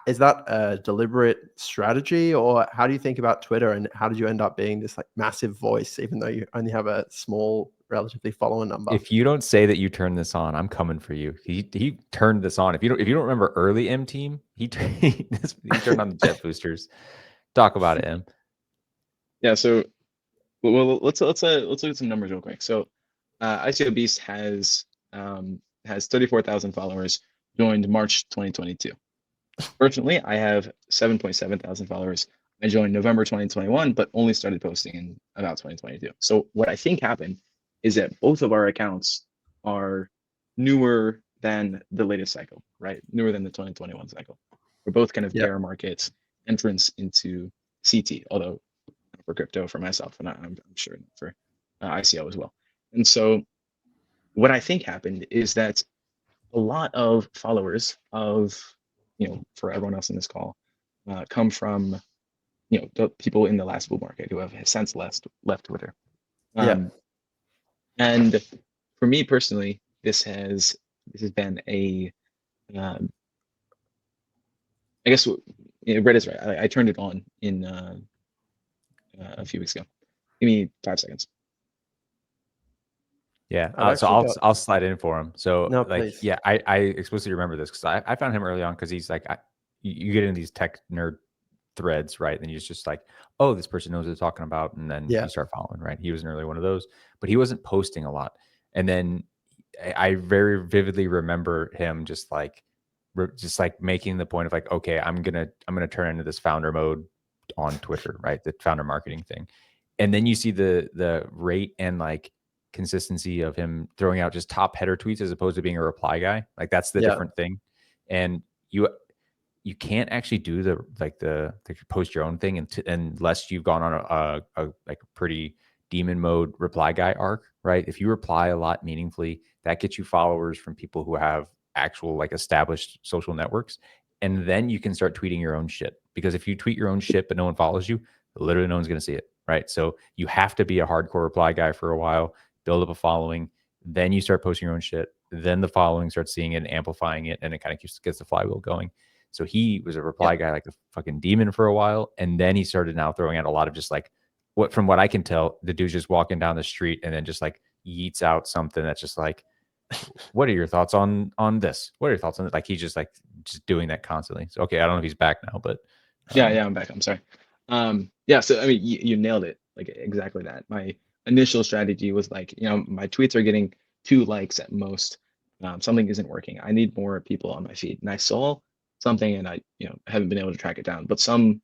is that a deliberate strategy, or how do you think about Twitter, and how did you end up being this like massive voice, even though you only have a small, relatively follower number? If you don't say that you turned this on, I'm coming for you. He turned this on. If you don't remember early mTeam, he turned on the jet boosters. Talk about it, Em. Yeah. So, well, let's look at some numbers real quick. So, ICO Beast has 34,000 followers. Joined March 2022. Fortunately, I have 7.7 thousand followers. I joined November 2021, but only started posting in about 2022. So what I think happened is that both of our accounts are newer than the latest cycle, right? Newer than the 2021 cycle. We're both kind of bear markets entrance into CT, although for crypto for myself, and I'm sure for ICO as well. And so what I think happened is that a lot of followers of, for everyone else in this call, come from, the people in the last bull market who have since left Twitter. And for me personally, this has been a, I guess Red is right. I turned it on in a few weeks ago. Give me 5 seconds. Yeah. I've So actually I'll slide in for him. So No, like, please. yeah, I explicitly remember this because I found him early on because he's like, you get in these tech nerd threads, right? And you're just like, oh, this person knows what they're talking about. And then Yeah. you start following, right? He was an early one of those, but he wasn't posting a lot. And then I very vividly remember him just like making the point of like, okay, I'm gonna turn into this founder mode on Twitter, right? The founder marketing thing. And then you see the rate and like consistency of him throwing out just top header tweets as opposed to being a reply guy. Like that's the different thing. And you can't actually do the post your own thing unless you've gone on a pretty demon mode reply guy arc, right? If you reply a lot meaningfully, that gets you followers from people who have actual like established social networks. And then you can start tweeting your own shit. Because if you tweet your own shit but no one follows you, literally no one's going to see it, right? So you have to be a hardcore reply guy for a while, build up a following, then you start posting your own shit. Then the following starts seeing it and amplifying it, and it kind of gets the flywheel going. So he was a reply guy like a fucking demon for a while. And then he started now throwing out a lot of just like from what I can tell, the dude's just walking down the street and then just like yeets out something that's just like, what are your thoughts on this? What are your thoughts on it? Like he's just doing that constantly. So okay, I don't know if he's back now, but yeah, I'm back. I'm sorry. Yeah, so I mean you nailed it, like exactly that. My initial strategy was like, my tweets are getting 2 likes at most. Something isn't working. I need more people on my feed. And I saw something and I haven't been able to track it down, but some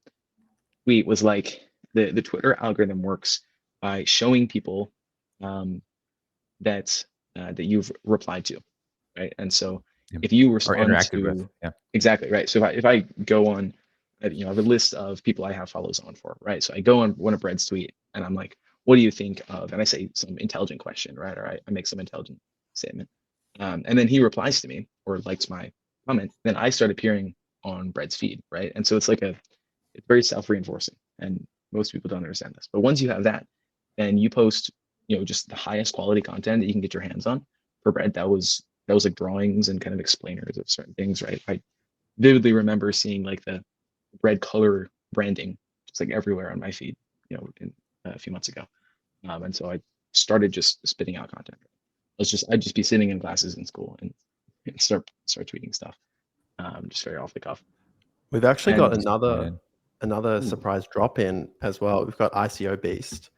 tweet was like the Twitter algorithm works by showing people that you've replied to, right? And so if you respond interacted to with, exactly right. So if I go on, I have a list of people I have follows on for, right? So I go on one of Brett's tweet and I'm like, what do you think of? And I say some intelligent question, right? Or I make some intelligent statement. And then he replies to me or likes my comment. Then I start appearing on Brett's feed, right? And so it's like it's very self-reinforcing, and most people don't understand this. But once you have that, then you post, just the highest quality content that you can get your hands on. For Brett, that was like drawings and kind of explainers of certain things, right? I vividly remember seeing like the red color branding just like everywhere on my feed, a few months ago. And so I started just spitting out content. I'd just be sitting in classes in school and start tweeting stuff, just very off the cuff. We've actually got another Ooh. surprise drop in as well. We've got ICO Beast.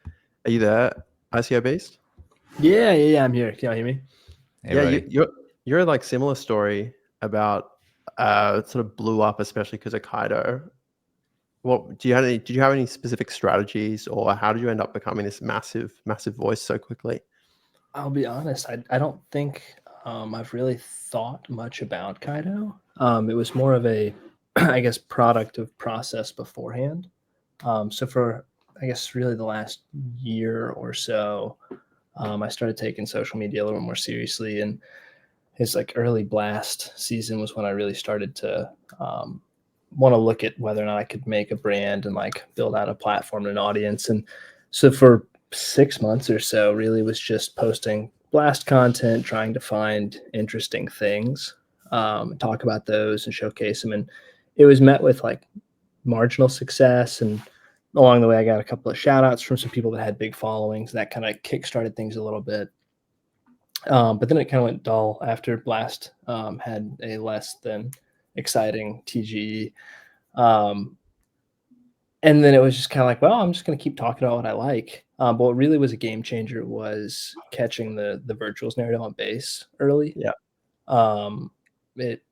Are you there, ICO Beast? Yeah, I'm here. Can you hear me? Hey, you're like similar story about sort of blew up, especially because of Kaito. Did you have any specific strategies, or how did you end up becoming this massive voice so quickly? I'll be honest. I don't think I've really thought much about Kaito. It was more of a, I guess, product of process beforehand. So for, I guess, really the last year or so, I started taking social media a little more seriously, and his like early blast season was when I really started to want to look at whether or not I could make a brand and like build out a platform and an audience. And so for 6 months or so, really was just posting blast content, trying to find interesting things, talk about those and showcase them. And it was met with like marginal success. And along the way, I got a couple of shout outs from some people that had big followings. That kind of kickstarted things a little bit. But then it kind of went dull after Blast had a less than exciting TGE. And then it was just kind of like, well, I'm just going to keep talking about what I like. But what really was a game changer was catching the virtuals narrative on base early. Yeah. It,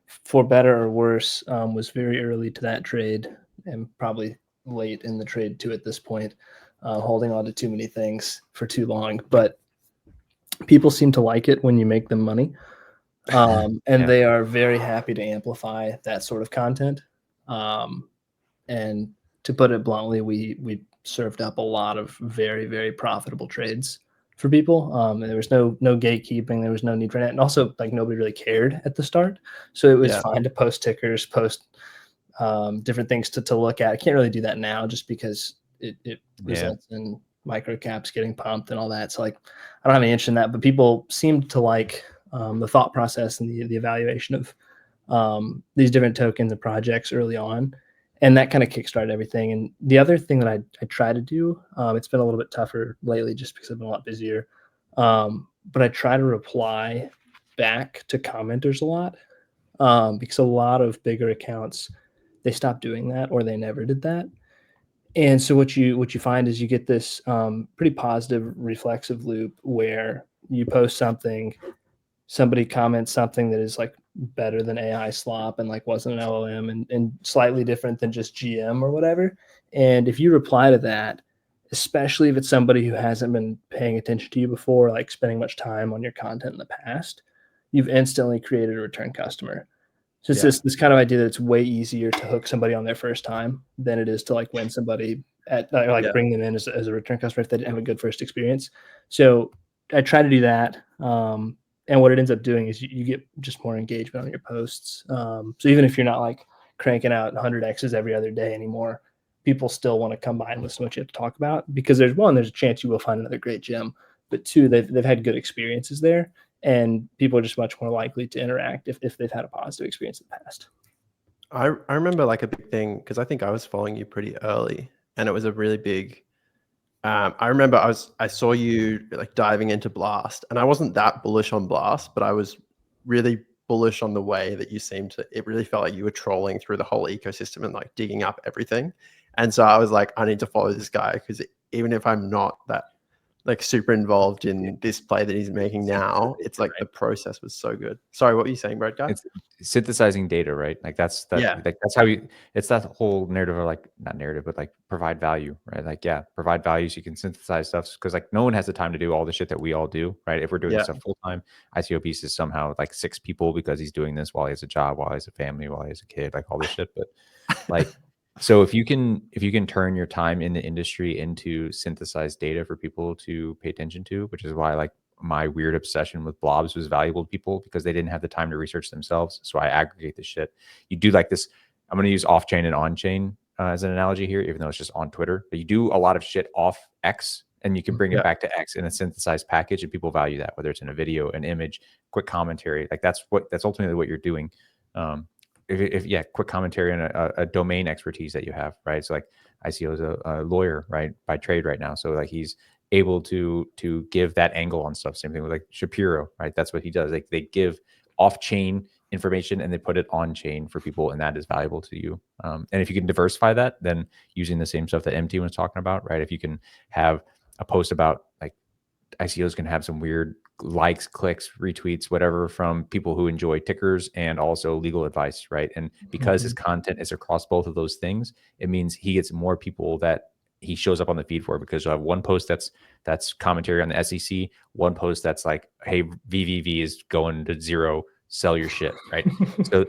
for better or worse, was very early to that trade, and probably late in the trade too at this point, holding on to too many things for too long. But people seem to like it when you make them money. And they are very happy to amplify that sort of content. And to put it bluntly, we served up a lot of very, very profitable trades for people. And there was no gatekeeping. There was no need for that. And also, like, nobody really cared at the start. So it was fine to post tickers, post different things to look at. I can't really do that now just because it results in micro caps getting pumped and all that. So, like, I don't have any interest in that, but people seemed to like the thought process and the evaluation of these different tokens and projects early on. And that kind of kickstarted everything. And the other thing that I try to do, it's been a little bit tougher lately just because I've been a lot busier. But I try to reply back to commenters a lot because a lot of bigger accounts, they stopped doing that or they never did that. And so what you find is you get this pretty positive reflexive loop where you post something, somebody comments something that is like better than AI slop and like wasn't an LLM and slightly different than just GM or whatever. And if you reply to that, especially if it's somebody who hasn't been paying attention to you before, like spending much time on your content in the past, you've instantly created a return customer. So it's this kind of idea that it's way easier to hook somebody on their first time than it is to like win somebody at bring them in as a return customer if they didn't have a good first experience. So I try to do that. And what it ends up doing is you get just more engagement on your posts. So even if you're not like cranking out 100Xs every other day anymore, people still want to come by and listen to what you have to talk about because there's a chance you will find another great gem, but two, they've had good experiences there. And people are just much more likely to interact if they've had a positive experience in the past. I remember like a big thing because I think I was following you pretty early, and it was a really big. I remember I saw you like diving into Blast, and I wasn't that bullish on Blast, but I was really bullish on the way that you seemed to. It really felt like you were trolling through the whole ecosystem and like digging up everything. And so I was like, I need to follow this guy because even if I'm not that like super involved in this play that he's making now, it's like the process was so good. Sorry, what were you saying, Brad guy? It's synthesizing data, right? Like that's how you, it's that whole narrative of like, not narrative, but like provide value, right? Like, provide value so you can synthesize stuff because like no one has the time to do all the shit that we all do, right? If we're doing this stuff full time, ICO Beast is somehow like 6 people because he's doing this while he has a job, while he has a family, while he has a kid, like all this shit. But like, so if you can turn your time in the industry into synthesized data for people to pay attention to, which is why like my weird obsession with blobs was valuable to people because they didn't have the time to research themselves. So I aggregate this shit. You do like this. I'm going to use off chain and on chain as an analogy here, even though it's just on Twitter, but you do a lot of shit off X and you can bring it back to X in a synthesized package and people value that, whether it's in a video, an image, quick commentary. Like that's ultimately what you're doing. Quick commentary and a domain expertise that you have, right? So like ICO is a lawyer, right, by trade right now. So like he's able to give that angle on stuff. Same thing with like Shapiro, right? That's what he does. Like they give off-chain information and they put it on chain for people, and that is valuable to you. And if you can diversify that, then using the same stuff that mTeam was talking about, right? If you can have a post about like ICOs can have some weird likes, clicks, retweets, whatever from people who enjoy tickers and also legal advice, right? And because his content is across both of those things, it means he gets more people that he shows up on the feed for, because you'll have one post that's commentary on the SEC, one post that's like, hey, VVV is going to zero, sell your shit, right? So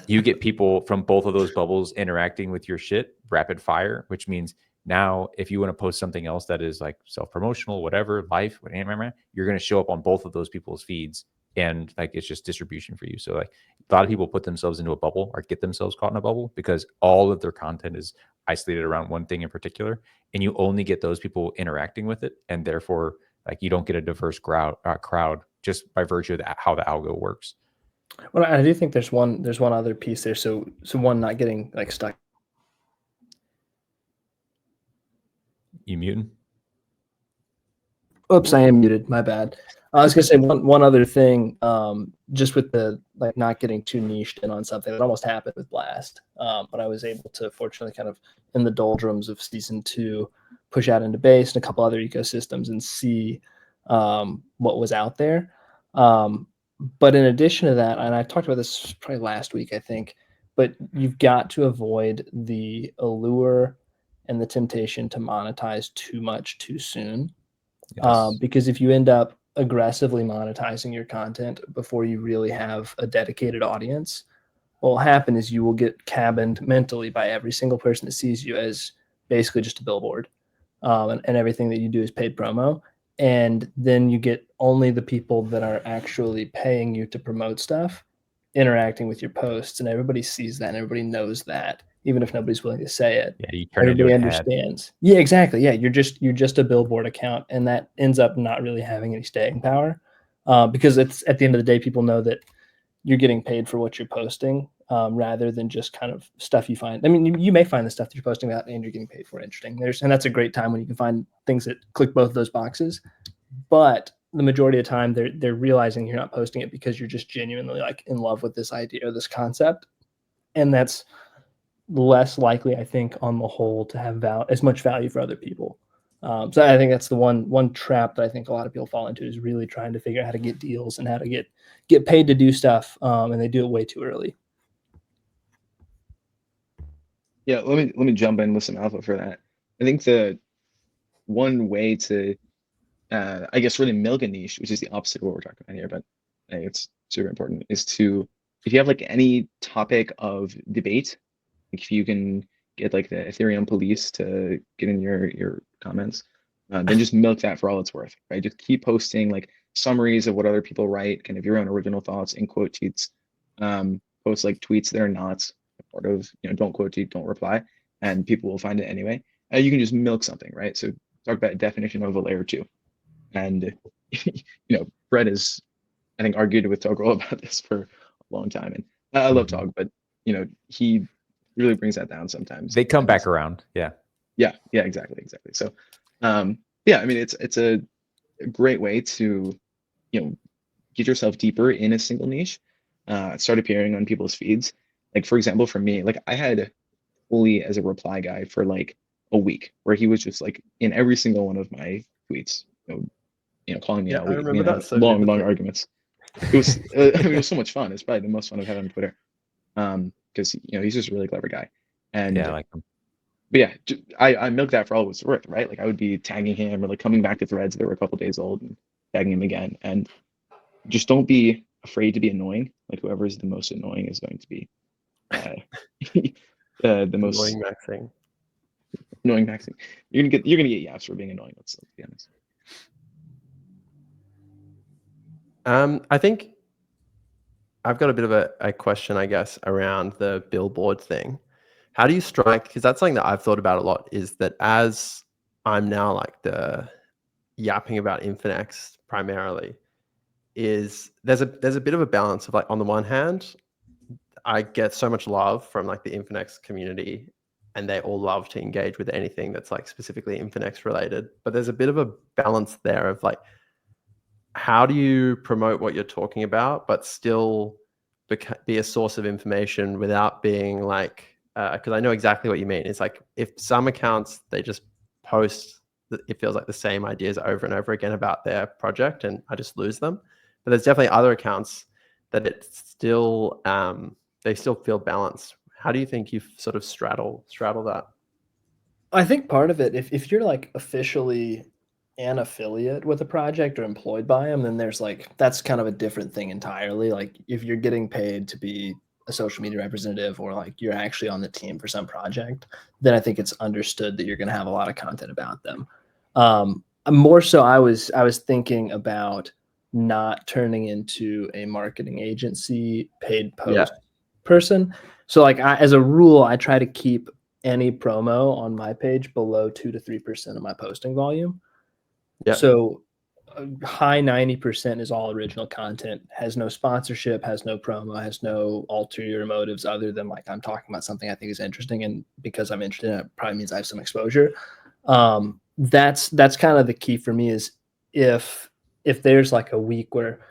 you get people from both of those bubbles interacting with your shit rapid fire, which means now if you want to post something else that is like self-promotional, whatever, life, you're going to show up on both of those people's feeds, and like it's just distribution for you. So like a lot of people put themselves into a bubble or get themselves caught in a bubble because all of their content is isolated around one thing in particular, and you only get those people interacting with it, and therefore like you don't get a diverse crowd just by virtue of how the algo works. Well, I do think there's one other piece there. So one, not getting like stuck. You muting? Oops, I am muted. My bad. I was gonna say one other thing, just with the like not getting too niched in on something that almost happened with Blast, but I was able to fortunately kind of in the doldrums of season 2 push out into base and a couple other ecosystems and see what was out there. But in addition to that, and I talked about this probably last week, I think, but you've got to avoid the allure and the temptation to monetize too much too soon. Yes. Because if you end up aggressively monetizing your content before you really have a dedicated audience, what will happen is you will get cabined mentally by every single person that sees you as basically just a billboard. and everything that you do is paid promo. And then you get only the people that are actually paying you to promote stuff interacting with your posts, and everybody sees that and everybody knows that, even if nobody's willing to say it. Yeah, you turn into Everybody an ad. understands. Yeah, exactly. Yeah, you're just a billboard account, and that ends up not really having any staying power, because it's at the end of the day, people know that you're getting paid for what you're posting, rather than just kind of stuff you find. I mean, you may find the stuff that you're posting about and you're getting paid for interesting. And that's a great time when you can find things that click both of those boxes. But the majority of the time, they're realizing you're not posting it because you're just genuinely like in love with this idea or this concept, and that's less likely, I think, on the whole, to have as much value for other people. So I think that's the one trap that I think a lot of people fall into, is really trying to figure out how to get deals and how to get paid to do stuff, and they do it way too early. Yeah, let me jump in with some alpha for that. I think the one way to I guess really milk a niche, which is the opposite of what we're talking about here, but I think it's super important, is to, if you have like any topic of debate, like if you can get like the Ethereum police to get in your comments, then just milk that for all it's worth, right? Just keep posting like summaries of what other people write, kind of your own original thoughts in quote tweets. Post like tweets that are not a part of, don't quote tweet, don't reply, and people will find it anyway. You can just milk something, right? So talk about definition of a layer 2. And Brett has, I think, argued with Toggle about this for a long time, and I love Tog, but he really brings that down sometimes. They come back around. Yeah, exactly. So yeah, I mean, it's a great way to get yourself deeper in a single niche, start appearing on people's feeds. Like, for example, for me, like I had Fully as a reply guy for like a week, where he was just like in every single one of my tweets, calling me out. I remember that so long vividly. arguments. It was it was so much fun. It's probably the most fun I've had on Twitter, because he's just a really clever guy. And yeah, I like them. but yeah, I milked that for all it was worth, right? Like I would be tagging him or like coming back to threads that were a couple days old and tagging him again. And just don't be afraid to be annoying. Like whoever is the most annoying is going to be the most Annoying maxing. annoying maxing. You're gonna get yaps for being annoying. Let's be honest. I think I've got a bit of a question, I guess, around the billboard thing. How do you strike? Because that's something that I've thought about a lot, is that as I'm now like the yapping about Infinex primarily, is there's a bit of a balance of like, on the one hand, I get so much love from like the Infinex community, and they all love to engage with anything that's like specifically Infinex related. But there's a bit of a balance there of like, how do you promote what you're talking about, but still be a source of information without being like, because I know exactly what you mean. It's like, if some accounts, they just post, it feels like the same ideas over and over again about their project, and I just lose them. But there's definitely other accounts that it's still, they still feel balanced. How do you think you sort of straddle that? I think part of it, if you're like officially an affiliate with a project or employed by them, then there's like, that's kind of a different thing entirely. Like if you're getting paid to be a social media representative, or like you're actually on the team for some project, then I think it's understood that you're going to have a lot of content about them. More so, I was thinking about not turning into a marketing agency paid post person. So like as a rule, I try to keep any promo on my page below 2 to 3% of my posting volume. Yeah. So high 90% is all original content, has no sponsorship, has no promo, has no ulterior motives other than like I'm talking about something I think is interesting, and because I'm interested in it, probably means I have some exposure. That's kind of the key for me, is if there's like a week where,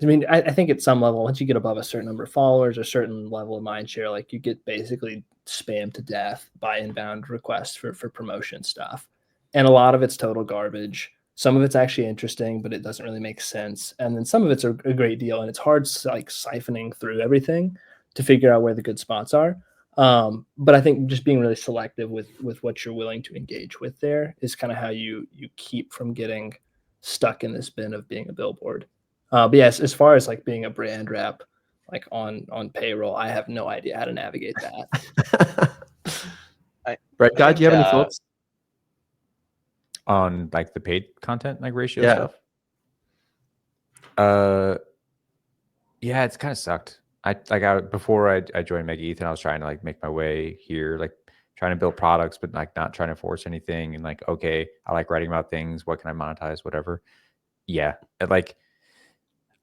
I mean, I think at some level, once you get above a certain number of followers, a certain level of mind share, like you get basically spammed to death by inbound requests for promotion stuff. And a lot of it's total garbage. Some of it's actually interesting, but it doesn't really make sense. And then some of it's a great deal, and it's hard like siphoning through everything to figure out where the good spots are. But I think just being really selective with what you're willing to engage with there is kind of how you keep from getting stuck in this bin of being a billboard. But yes, as far as like being a brand rep, like on payroll, I have no idea how to navigate that. Brett, Guy, do you have any thoughts? On like the paid content like ratio Yeah. stuff. Yeah, it's kind of sucked. Before I joined MegaEth, and I was trying to like make my way here, like trying to build products, but like not trying to force anything. And like, okay, I like writing about things. What can I monetize? Whatever. Yeah, like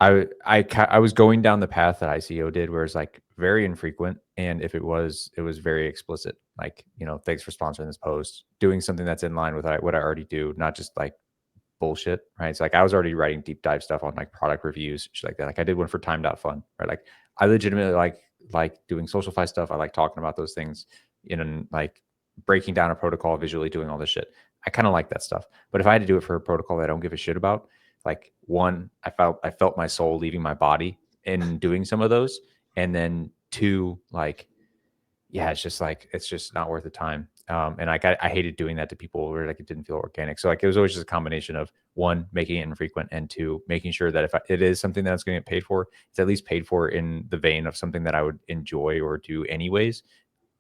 I was going down the path that ICO did, where it's like very infrequent, and if it was very explicit. Like, you know, thanks for sponsoring this post, doing something that's in line with what I already do, not just like bullshit, right? It's like I was already writing deep dive stuff on like product reviews, shit like that. Like I did one for time.fun, right? Like I legitimately like doing socialify stuff. I like talking about those things in like breaking down a protocol visually, doing all this shit. I kind of like that stuff. But if I had to do it for a protocol that I don't give a shit about, like one, I felt my soul leaving my body in doing some of those. And then two, like, yeah, it's just not worth the time. And I hated doing that to people where like it didn't feel organic. So like it was always just a combination of one, making it infrequent, and two, making sure that if it is something that's going to get paid for, it's at least paid for in the vein of something that I would enjoy or do anyways,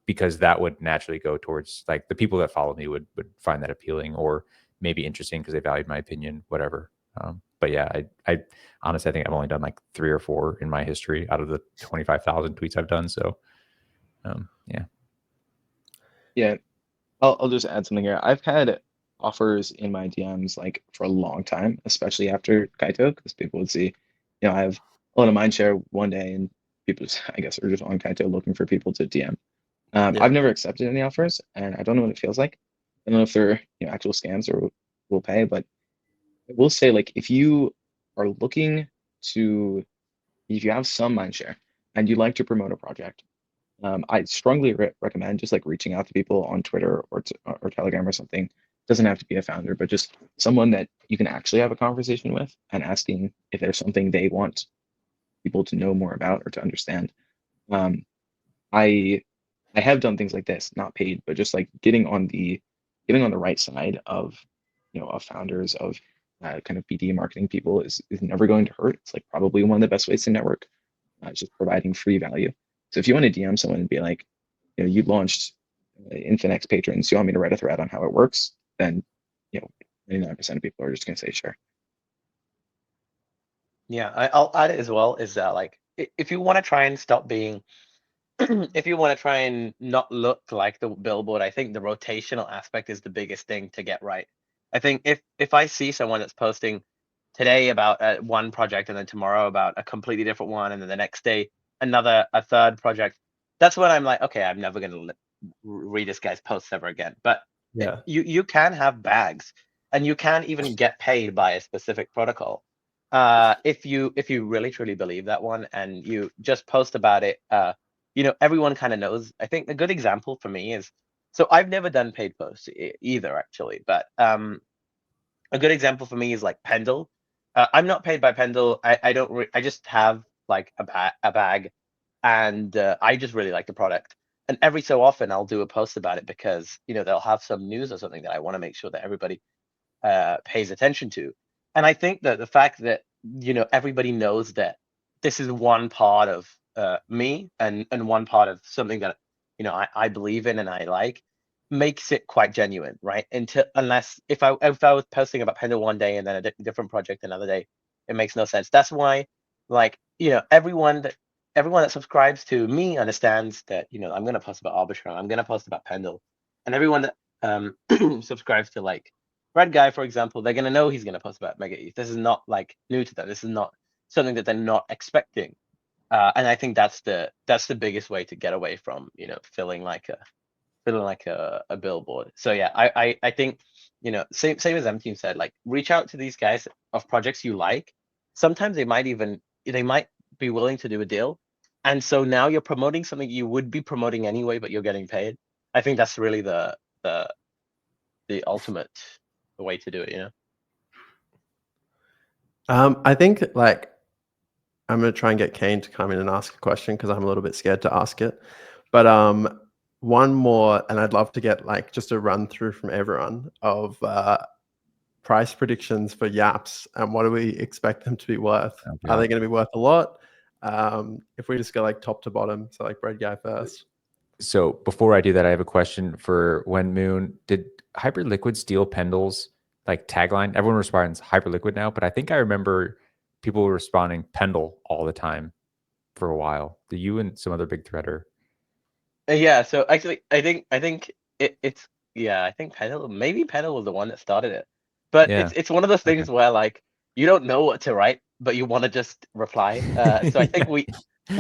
because that would naturally go towards like the people that follow me would find that appealing or maybe interesting because they valued my opinion, whatever. But yeah, I honestly, I think I've only done like 3 or 4 in my history out of the 25,000 tweets I've done. So yeah. Yeah, I'll just add something here. I've had offers in my DMs like for a long time, especially after Kaito, because people would see, you know, I have a lot of mind share one day, and people just, I guess, are just on Kaito looking for people to DM. Yeah. I've never accepted any offers, and I don't know what it feels like. I don't know if they're, you know, actual scams or will pay, but I will say, like, if you are looking to, if you have some mind share and you like to promote a project, I strongly recommend just like reaching out to people on Twitter or Telegram or something. Doesn't have to be a founder, but just someone that you can actually have a conversation with and asking if there's something they want people to know more about or to understand. I have done things like this, not paid, but just like getting on the right side of, you know, of founders, of kind of BD marketing people is never going to hurt. It's like probably one of the best ways to network, just providing free value. So if you want to DM someone and be like, you know, you launched Infinex patrons, you want me to write a thread on how it works, then, you know, 99% of people are just going to say sure. Yeah, I'll add it as well, is that like if you want to try and stop being if you want to try and not look like the billboard, I think the rotational aspect is the biggest thing to get right. I think if I see someone that's posting today about one project and then tomorrow about a completely different one, and then the next day a third project, that's when I'm like, okay, I'm never going to read this guy's posts ever again. But Yeah. you can have bags, and you can even get paid by a specific protocol. If you really truly believe that one and you just post about it, you know, everyone kind of knows. I think a good example for me is, so I've never done paid posts either, actually, but a good example for me is like Pendle. I'm not paid by Pendle. I don't. I just have like a bag, and I just really like the product. And every so often, I'll do a post about it because, you know, they'll have some news or something that I want to make sure that everybody pays attention to. And I think that the fact that, you know, everybody knows that this is one part of me and one part of something that, you know, I believe in and I like, makes it quite genuine, right? Unless if I was posting about Pendle one day and then a different project another day, it makes no sense. That's why, like, you know, everyone that subscribes to me understands that, you know, I'm going to post about Arbitrum, I'm going to post about Pendle, and everyone that subscribes to like Red Guy, for example, they're going to know he's going to post about MegaEth. This is not like new to them. This is not something that they're not expecting. And I think that's the biggest way to get away from, you know, feeling like a billboard. So yeah, I think, you know, same as mTeam said, like reach out to these guys of projects you like. Sometimes they might be willing to do a deal. And so now you're promoting something you would be promoting anyway, but you're getting paid. I think that's really the ultimate way to do it, you know? I think like I'm gonna try and get Kane to come in and ask a question because I'm a little bit scared to ask it. But one more, and I'd love to get like just a run through from everyone of price predictions for Yaps and what do we expect them to be worth? Okay. Are they going to be worth a lot? If we just go like top to bottom, so like Bread Guy first. So before I do that, I have a question for When Moon. Did Hyperliquid steal Pendle's like tagline. Everyone responds Hyperliquid now, but I think I remember people were responding Pendle all the time for a while. The you and some other big threader. Yeah, so actually, I think it's I think maybe Pedal was the one that started it, but Yeah. it's one of those things where like you don't know what to write, but you want to just reply. So I think we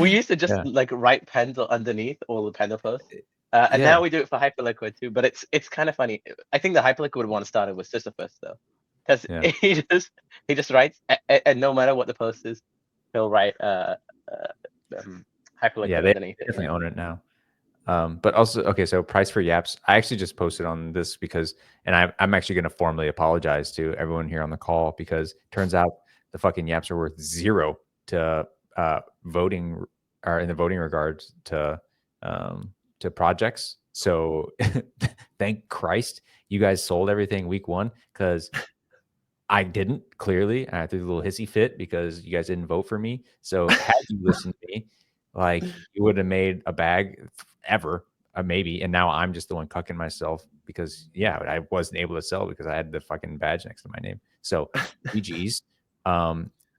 used to just Yeah. like write Pendle underneath all the Pendle posts, and Yeah. now we do it for Hyperliquid too. But it's kind of funny. I think the Hyperliquid one started with Sisyphus though, because Yeah. he just writes, and no matter what the post is, he'll write Hyperliquid Yeah, they underneath it. definitely own it now. But also, okay, so price for Yaps. I actually just posted on this because, and I'm actually going to formally apologize to everyone here on the call because it turns out the fucking Yaps are worth 0 to voting, or in the voting regards to projects. So thank Christ you guys sold everything week 1 because I didn't, clearly. I threw a little hissy fit because you guys didn't vote for me. So had you listened to me, like you would have made a bag ever, maybe. And now I'm just the one cucking myself because I wasn't able to sell because I had the fucking badge next to my name. So GG's.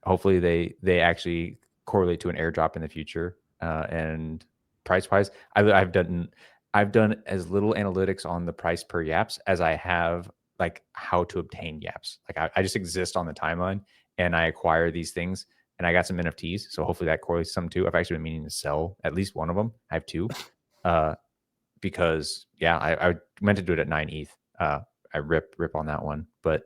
Hopefully they actually correlate to an airdrop in the future. And price wise, I've done as little analytics on the price per Yaps as I have like how to obtain Yaps. Like I just exist on the timeline and I acquire these things, and I got some NFTs. So hopefully that correlates some too. I've actually been meaning to sell at least one of them. I have 2 because I meant to do it at 9 ETH. I rip on that one, but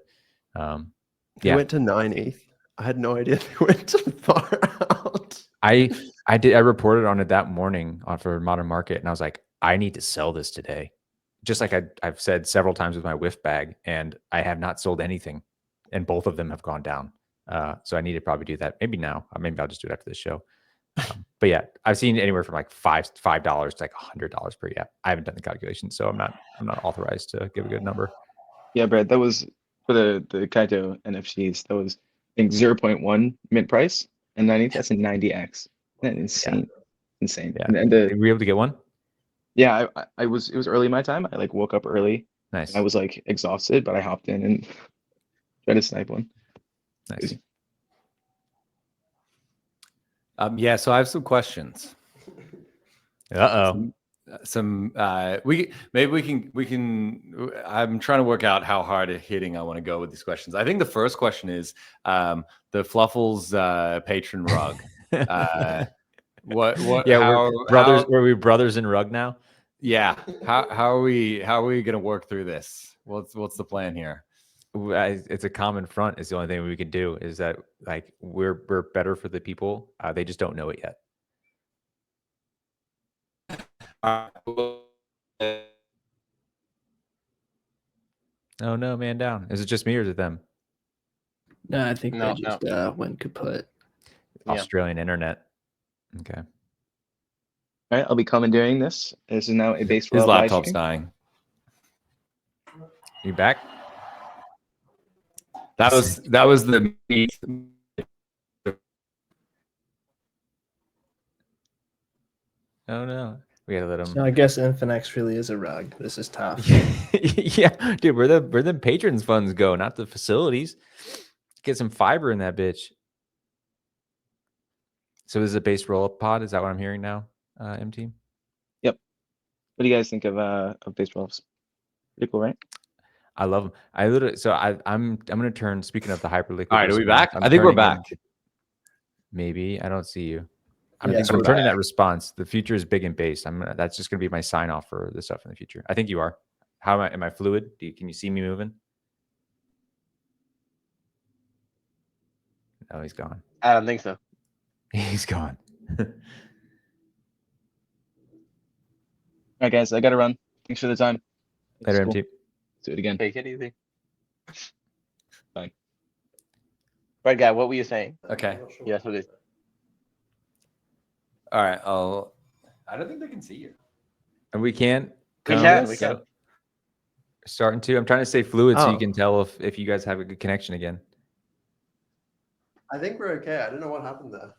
They went to 9 ETH. I had no idea they went so far out. I reported on it that morning for Modern Market, and I was like, I need to sell this today. Just like I've said several times with my whiff bag, and I have not sold anything, and both of them have gone down. So I need to probably do that. Maybe now, or maybe I'll just do it after this show. But yeah, I've seen anywhere from like $5 to like $100 per Yap. I haven't done the calculation, so I'm not authorized to give a good number. Yeah, Brad, that was for the Kaito NFTs. That was I think 0.1 mint price and 90. That's a 90x. That's insane, insane. Yeah, And were you able to get one? Yeah, I was. It was early my time. I like woke up early. Nice. I was like exhausted, but I hopped in and tried to snipe one. Nice. Yeah, so I have some questions. Uh-oh. We can. I'm trying to work out how hard hitting I want to go with these questions. I think the first question is the Fluffles patron rug. What? Yeah, were we brothers in rug now? Yeah. How are we gonna work through this? What's the plan here? It's a common front. Is the only thing we can do is that like we're better for the people. They just don't know it yet. Oh no, man down. Is it just me or is it them? No, I think No, they just went kaput. Yeah. Australian internet. Okay. All right, I'll be commandeering this. This is now a base His roll live laptop's stream. dying. You back? That was the meat. Oh no. We gotta let them. So I guess Infinex really is a rug. This is tough. Yeah, dude, where the patrons funds go, not the facilities. Get some fiber in that bitch. So this is a base roll-up pod. Is that what I'm hearing now, mTeam? Yep. What do you guys think of base rolls? Pretty cool, right? I love them. I'm gonna turn. Speaking of the Hyperliquid. All right, are we response, back? I'm I think we're turning back. maybe I don't see you. Yes, I'm we're turning back. that response. The future is big and based. That's just gonna be my sign off for this stuff in the future. I think you are. How am I fluid? Can you see me moving? No, he's gone. I don't think so. He's gone. All right, guys, I gotta run. Thanks for the time. Later, Cool. MT. Do it again. Take it easy. Bye. Right, guy. What were you saying? Okay. Yes, what is? All right. I don't think they can see you. And we can't. We come can. this? We can. Starting to. I'm trying to stay fluid so you Oh. can tell if you guys have a good connection again. I think we're okay. I don't know what happened there.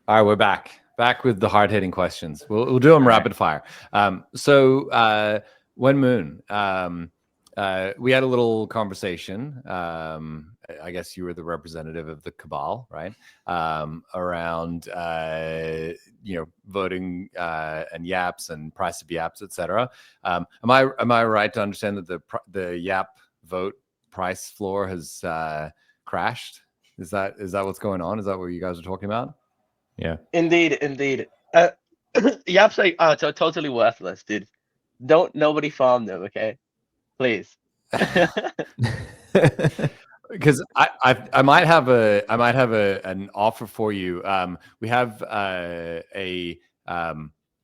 All right, we're back. Back with the hard-hitting questions. We'll do them rapid fire. So When Moon, we had a little conversation. I guess you were the representative of the cabal, right? Around voting and Yaps and price of Yaps, etc. Am I right to understand that the Yap vote price floor has crashed? Is that what's going on? Is that what you guys are talking about? Yeah. Indeed. Yaps are totally worthless, dude. Nobody farm them, okay? Please. Because I might have an offer for you. We have a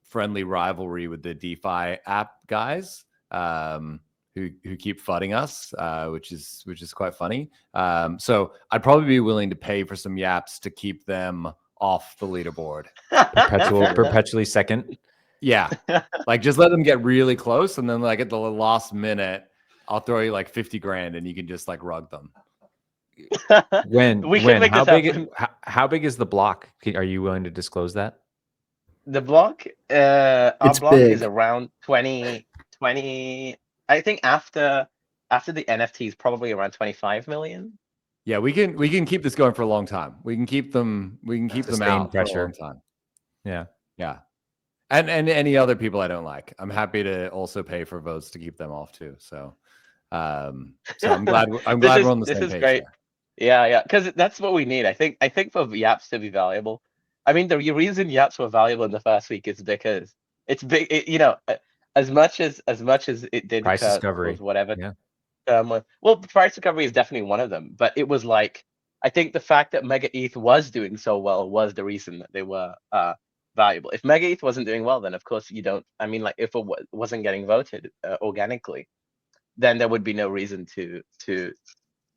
friendly rivalry with the DeFi app guys who keep fudding us, which is quite funny. So I'd probably be willing to pay for some Yaps to keep them off the leaderboard. Perpetually second. Yeah, like just let them get really close, and then like at the last minute, I'll throw you like 50 grand, and you can just like rug them. How big is the block? Are you willing to disclose that? The block, our It's block big. is around 20. I think after the NFTs, probably around 25 million. Yeah, we can keep this going for a long time. We can keep them Sustained out pressure. for a long time. Yeah. And any other people I don't like, I'm happy to also pay for votes to keep them off too. So I'm glad we're on the same page. This is great. There. Yeah, because that's what we need. I think for Yaps to be valuable. I mean, the reason Yaps were valuable in the first week is because it's big. As much as it did Price discovery. whatever. Yeah. Well, price discovery is definitely one of them, but it was like, I think the fact that MegaEth was doing so well was the reason that they were valuable. If MegaEth wasn't doing well, then of course you don't. I mean, like if it wasn't getting voted organically, then there would be no reason to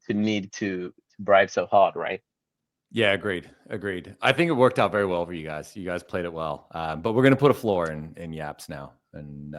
need to bribe so hard, right? Yeah, agreed. I think it worked out very well for you guys. You guys played it well. But we're gonna put a floor in Yaps now, and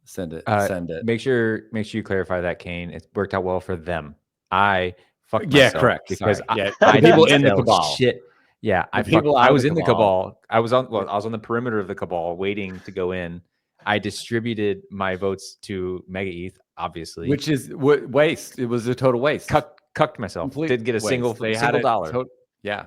send it. Make sure you clarify that, Kane. It worked out well for them. I fucked myself. Correct. Because I I people didn't in the sell cabal. shit. Yeah, I was in the cabal. I was on the perimeter of the cabal, waiting to go in. I distributed my votes to MegaEth, obviously, which is waste. It was a total waste. Cucked myself. Complete Didn't get a waste. single dollar. Yeah.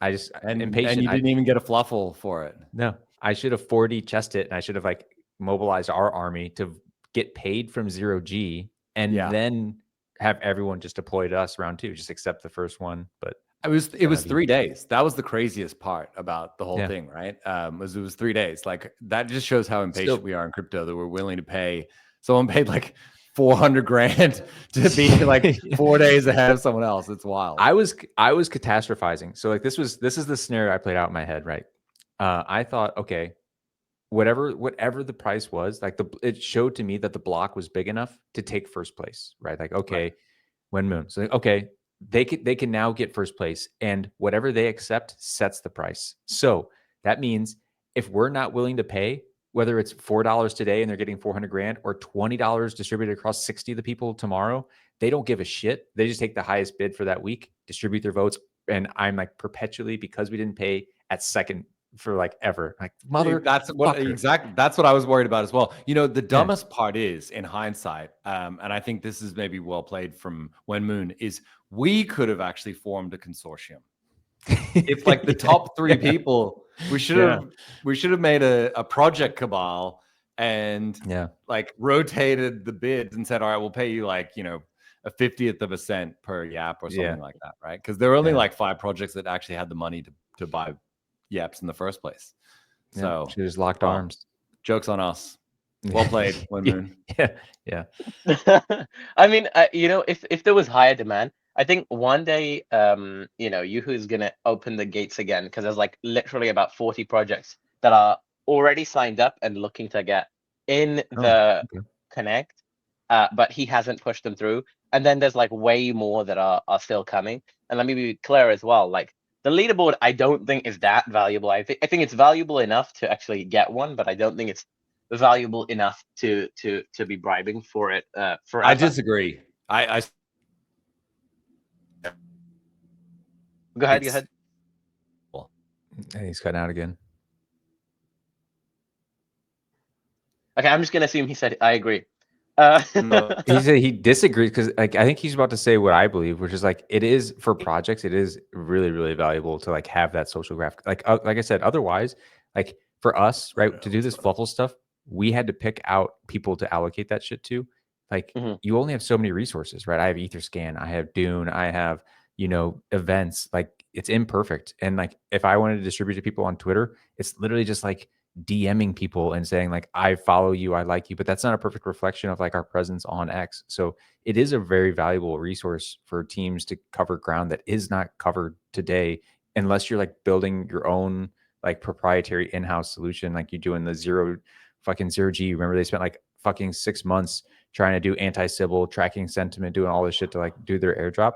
I just impatient. And you didn't even get a fluffle for it. No, I should have 4D chessed it, and I should have like mobilized our army to get paid from 0G, and then have everyone just deploy to us round 2. Just accept the first one. But it was 3 days. That was the craziest part about the whole thing, right? It was 3 days. Like that just shows how impatient we are in crypto, that we're willing to pay. Someone paid like 400 grand to be like 4 days ahead of someone else. It's wild. I was catastrophizing. So like this is the scenario I played out in my head, right? I thought, okay, whatever the price was, like it showed to me that the block was big enough to take first place, right? Like, okay, When Moon. So okay, they can now get first place, and whatever they accept sets the price. So that means if we're not willing to pay, whether it's $4 today and they're getting 400 grand, or $20 distributed across 60 of the people tomorrow, they don't give a shit. They just take the highest bid for that week, distribute their votes, and I'm like perpetually, because we didn't pay at second for like ever. Like that's what I was worried about as well. The dumbest part is, in hindsight, and I think this is maybe well played from When Moon, is we could have actually formed a consortium. If like the top 3 people, we should have made a project cabal and like rotated the bids and said, all right, we'll pay you like a 50th of a cent per Yap or something like that, right? Because there were only like 5 projects that actually had the money to buy Yaps in the first place. So she just locked arms. Joke's on us. Well played, When Moon. Yeah. I mean, if there was higher demand, I think one day, Yoo-Hoo's gonna open the gates again, because there's like literally about 40 projects that are already signed up and looking to get in the Connect, but he hasn't pushed them through. And then there's like way more that are still coming. And let me be clear as well, like the leaderboard, I don't think is that valuable. I think it's valuable enough to actually get one, but I don't think it's valuable enough to be bribing for it. I disagree. I Go ahead. And he's cutting out again. Okay, I'm just gonna assume he said I agree. He said he disagrees because like I think he's about to say what I believe, which is like it is for projects, it is really, really valuable to like have that social graph. Like I said, otherwise, like for us, right, to do this Fluffle stuff, we had to pick out people to allocate that shit to. Like you only have so many resources, right? I have Etherscan, I have Dune, I have, you know, events. Like it's imperfect. And like if I wanted to distribute to people on Twitter, it's literally just like DMing people and saying like, I follow you, I like you, but that's not a perfect reflection of like our presence on X. So it is a very valuable resource for teams to cover ground that is not covered today, unless you're like building your own like proprietary in-house solution, like you do in the zero G. Remember they spent like fucking 6 months trying to do anti-Sybil, tracking sentiment, doing all this shit to like do their airdrop.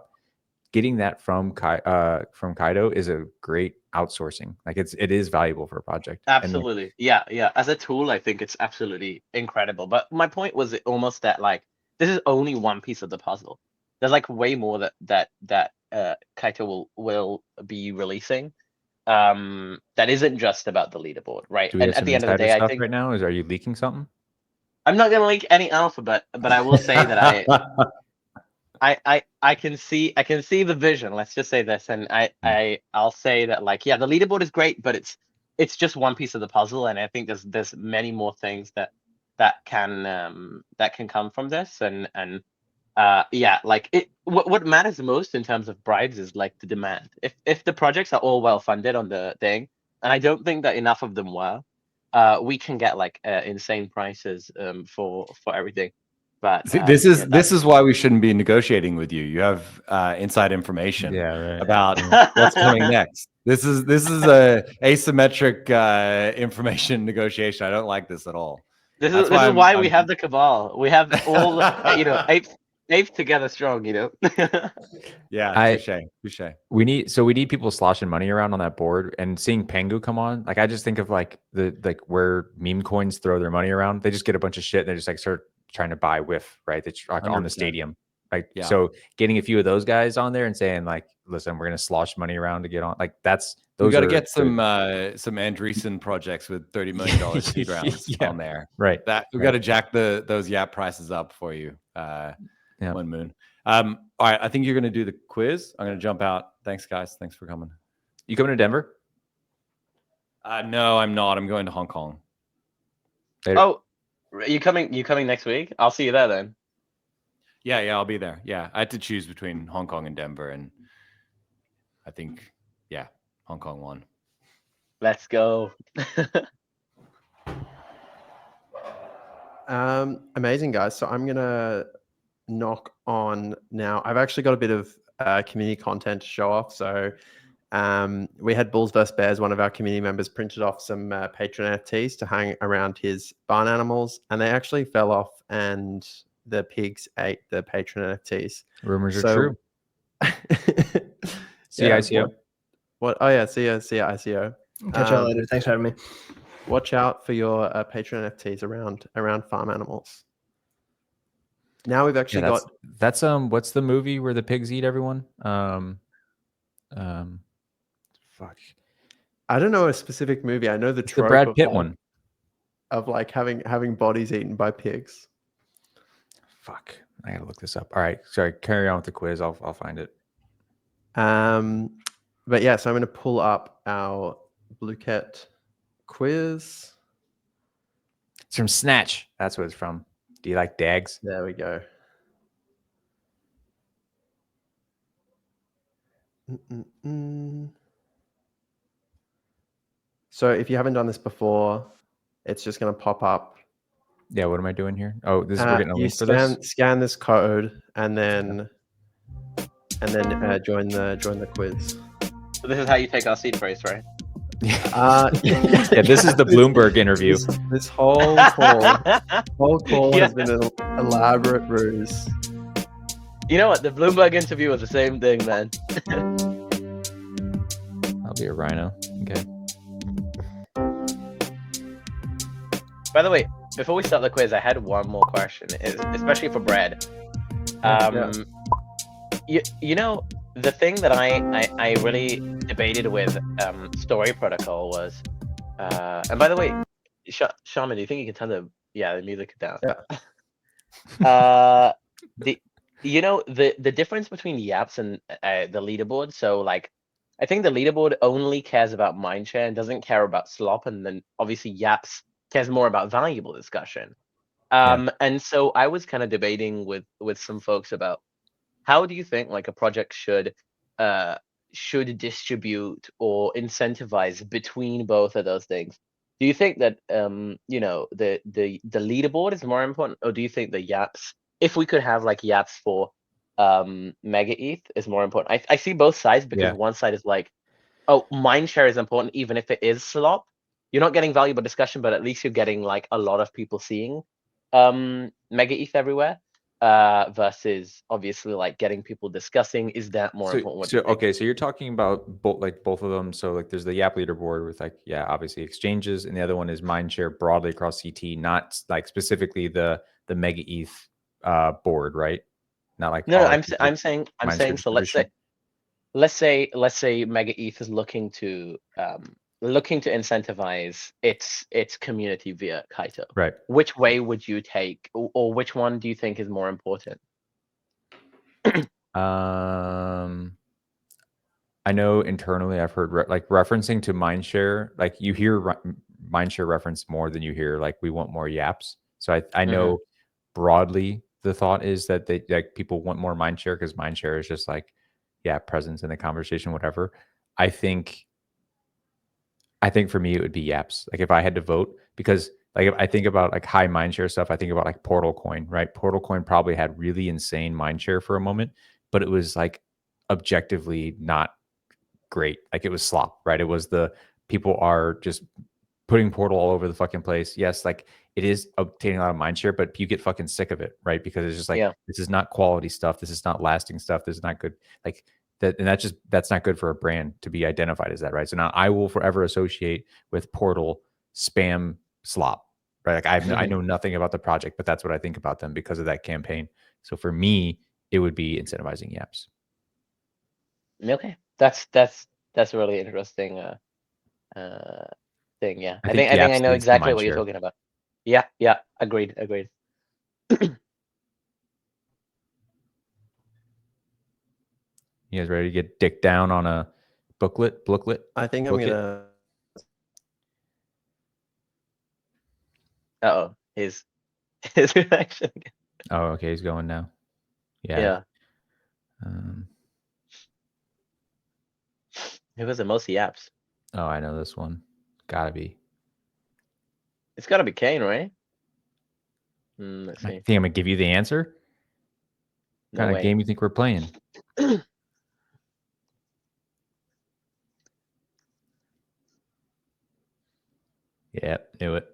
Getting that from Kaito is a great outsourcing. Like it is valuable for a project. Absolutely. Yeah. As a tool, I think it's absolutely incredible. But my point was almost that like this is only one piece of the puzzle. There's like way more that Kaito will be releasing. That isn't just about the leaderboard, right? Do we And have at some the end of the insider day, I stuff think right now? Are you leaking something? I'm not gonna link any alpha, but I will say that I can see the vision. Let's just say this, and I'll say that like the leaderboard is great, but it's just one piece of the puzzle, and I think there's many more things that can come from this, and like it. What matters most in terms of bribes is like the demand. If the projects are all well funded on the thing, and I don't think that enough of them were, we can get like insane prices for everything. But See, this is why we shouldn't be negotiating with you. You have inside information about what's coming next. This is a asymmetric information negotiation. I don't like this at all. This is why we have the cabal. We have all apes together strong. Yeah, touche. We need people sloshing money around on that board and seeing Pengu come on. Like I just think of like where meme coins throw their money around. They just get a bunch of shit and they just like start trying to buy whiff, right? That's like on the stadium. Like so getting a few of those guys on there and saying like, listen, we're gonna slosh money around to get on. Like we got to get some Andreesen projects with $30 million seed rounds on there. Right. That we got to jack those Yap prices up for you. One moon. All right, I think you're gonna do the quiz. I'm gonna jump out. Thanks, guys. Thanks for coming. You coming to Denver? No, I'm not. I'm going to Hong Kong. Later. Oh, you coming next week? I'll see you there then. Yeah, I'll be there. Yeah, I had to choose between Hong Kong and Denver, and I think Hong Kong won. Let's go. Amazing, guys. So I'm gonna knock on now. I've actually got a bit of community content to show off. So we had Bulls vs Bears. One of our community members printed off some patron NFTs to hang around his barn animals, and they actually fell off, and the pigs ate the patron NFTs. Rumors are true. See ICO. What? Oh yeah, see ya ICO. Catch y'all later. Thanks for having me. Watch out for your patron NFTs around farm animals. Now we've actually got that's what's the movie where the pigs eat everyone? Fuck. I don't know a specific movie. I know the trope Brad Pitt one of like having bodies eaten by pigs. Fuck. I gotta look this up. All right. Sorry, carry on with the quiz. I'll find it. But yeah, so I'm gonna pull up our Blue Cat quiz. It's from Snatch. That's what it's from. Do you like dags? There we go. So if you haven't done this before, it's just going to pop up. Yeah, what am I doing here? Oh, this is we're getting a link for this. Scan this code and then join the quiz. So this is how you take our seed phrase, right? Yeah, this is the Bloomberg interview. This whole call has been an elaborate ruse. You know what? The Bloomberg interview was the same thing, man. I'll be a rhino. Okay. By the way, before we start the quiz, I had one more question, especially for Brad. You know, the thing that I really debated with Story Protocol was, and by the way, Shaman, do you think you can turn the music down? Yeah. The the difference between Yaps and the leaderboard. So like, I think the leaderboard only cares about mindshare and doesn't care about slop, and then obviously Yaps cares more about valuable discussion. And so I was kind of debating with some folks about how do you think like a project should distribute or incentivize between both of those things? Do you think that the leaderboard is more important, or do you think the Yaps, if we could have like Yaps for MegaEth, is more important? I see both sides, because one side is like, oh, mindshare is important even if it is slop. You're not getting valuable discussion, but at least you're getting like a lot of people seeing MegaEth everywhere. Versus obviously like getting people discussing, is that more important? What do you think? Okay, so you're talking about both of them. So like there's the Yap leaderboard with like, yeah, obviously exchanges, and the other one is mindshare broadly across CT, not like specifically the MegaEth board, right? Not like No, our I'm saying mindshare so. Let's say MegaEth is looking to incentivize its community via Kaito. right. Which way would you take, or which one do you think is more important? I know internally I've heard like referencing to mindshare, like you hear mindshare reference more than you hear like we want more Yaps. So I know broadly the thought is that they like people want more mindshare because mindshare is just like, yeah, presence in the conversation, whatever. I think for me it would be Yaps. Like if I had to vote, because like if I think about like high mindshare stuff, I think about like Portal Coin, right? Portal Coin probably had really insane mindshare for a moment, but it was like objectively not great. Like it was slop, right? It was the people are just putting Portal all over the fucking place. Yes, like it is obtaining a lot of mind share, but you get fucking sick of it, right? Because it's just like, this is not quality stuff. This is not lasting stuff. This is not good. Like that, and that's not good for a brand to be identified as that, right? So now I will forever associate with Portal spam slop, right? Like I know nothing about the project, but that's what I think about them because of that campaign. So for me, it would be incentivizing Yaps. Okay, that's a really interesting thing. Yeah, I think I know exactly what you're talking about. Yeah, agreed. You guys ready to get dick down on a booklet? I think I'm gonna. His reaction. Oh, okay, he's going now. Yeah. Who has the most Yaps? Oh, I know this one. Gotta be. It's gotta be Kane, right? Let's see. I think I'm gonna give you the answer. What kind of game you think we're playing? Yeah, knew it.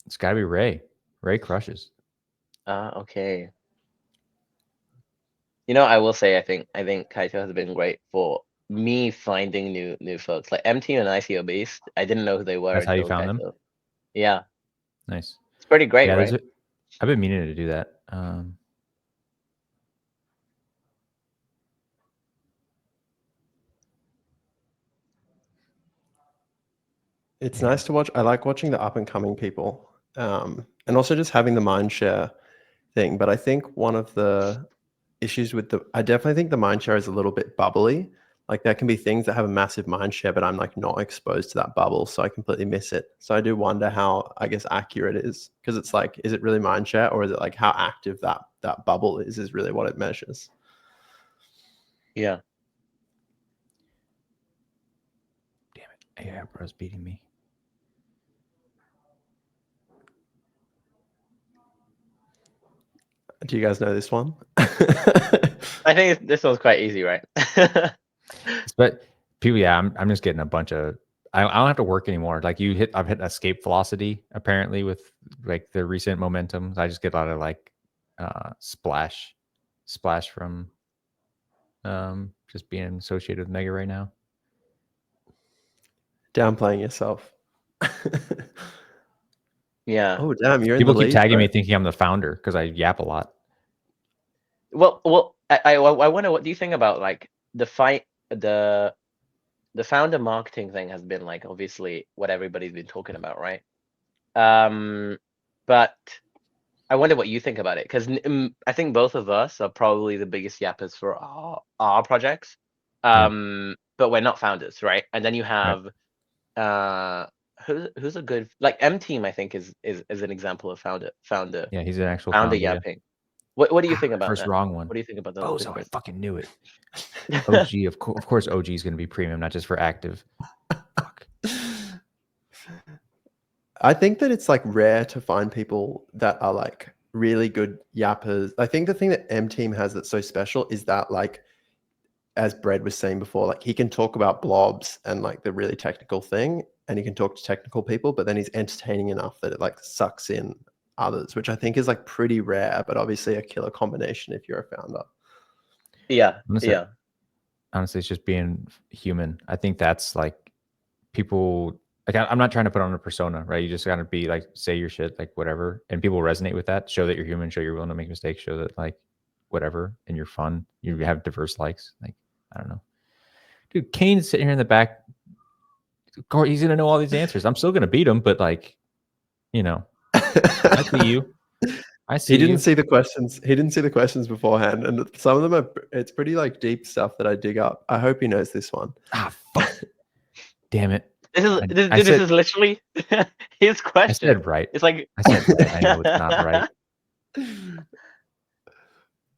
It's gotta be Ray. Ray crushes. Okay. You know, I will say I think Kaito has been great for me finding new folks. Like mTeam and ICO Beast, I didn't know who they were. That's how you until found Kaito. them? Yeah. Nice. It's pretty great, Yeah, right? I've been meaning to do that. It's nice to watch. I like watching the up and coming people, and also just having the mindshare thing. But I think one of the issues with I definitely think the mindshare is a little bit bubbly. Like there can be things that have a massive mindshare, but I'm like not exposed to that bubble, so I completely miss it. So I do wonder how, I guess, accurate it is, because it's like, is it really mindshare, or is it like how active that bubble is really what it measures? Yeah. Damn it! Yeah, bro's beating me. Do you guys know this one? I think this one's quite easy, right? But people, yeah, I'm just getting a bunch of. I don't have to work anymore. Like I've hit escape velocity apparently with like the recent momentum. I just get a lot of like splash from just being associated with Mega right now. Downplaying yourself. Yeah. Oh damn! You're People in the keep lead, tagging bro. me thinking I'm the founder because I yap a lot. Well, I wonder, what do you think about like the founder marketing thing has been like obviously what everybody's been talking about, right? But I wonder what you think about it, because I think both of us are probably the biggest yappers for our projects, Yeah. but we're not founders, right? And then you have who's a good, like mTeam, I think is an example of founder Yeah, he's an actual founder founder. Yeah. yapping. What do you think about First that? wrong one. What do you think about those Oh, so I different? fucking knew it. OG, of course, OG is going to be premium, not just for active. Fuck. I think that it's like rare to find people that are like really good yappers. I think the thing that mTeam has that's so special is that, like, as Brad was saying before, like he can talk about blobs and like the really technical thing, and he can talk to technical people, but then he's entertaining enough that it like sucks in others, which I think is like pretty rare, but obviously a killer combination if you're a founder. Yeah, Honestly, it's just being human. I think that's like people. Like I'm not trying to put on a persona, right? You just gotta be like, say your shit, like whatever, and people resonate with that. Show that you're human. Show you're willing to make mistakes. Show that like whatever, and you're fun. You have diverse likes. Like I don't know, dude. Kane's sitting here in the back. He's gonna know all these answers. I'm still gonna beat him, but like, you know, I see you. I see. He didn't you. see the questions. He didn't see the questions beforehand, and some of them are. It's pretty like deep stuff that I dig up. I hope he knows this one. Ah, fuck. Damn it. This is literally his question. I said right. It's like I said right. I know it's not right.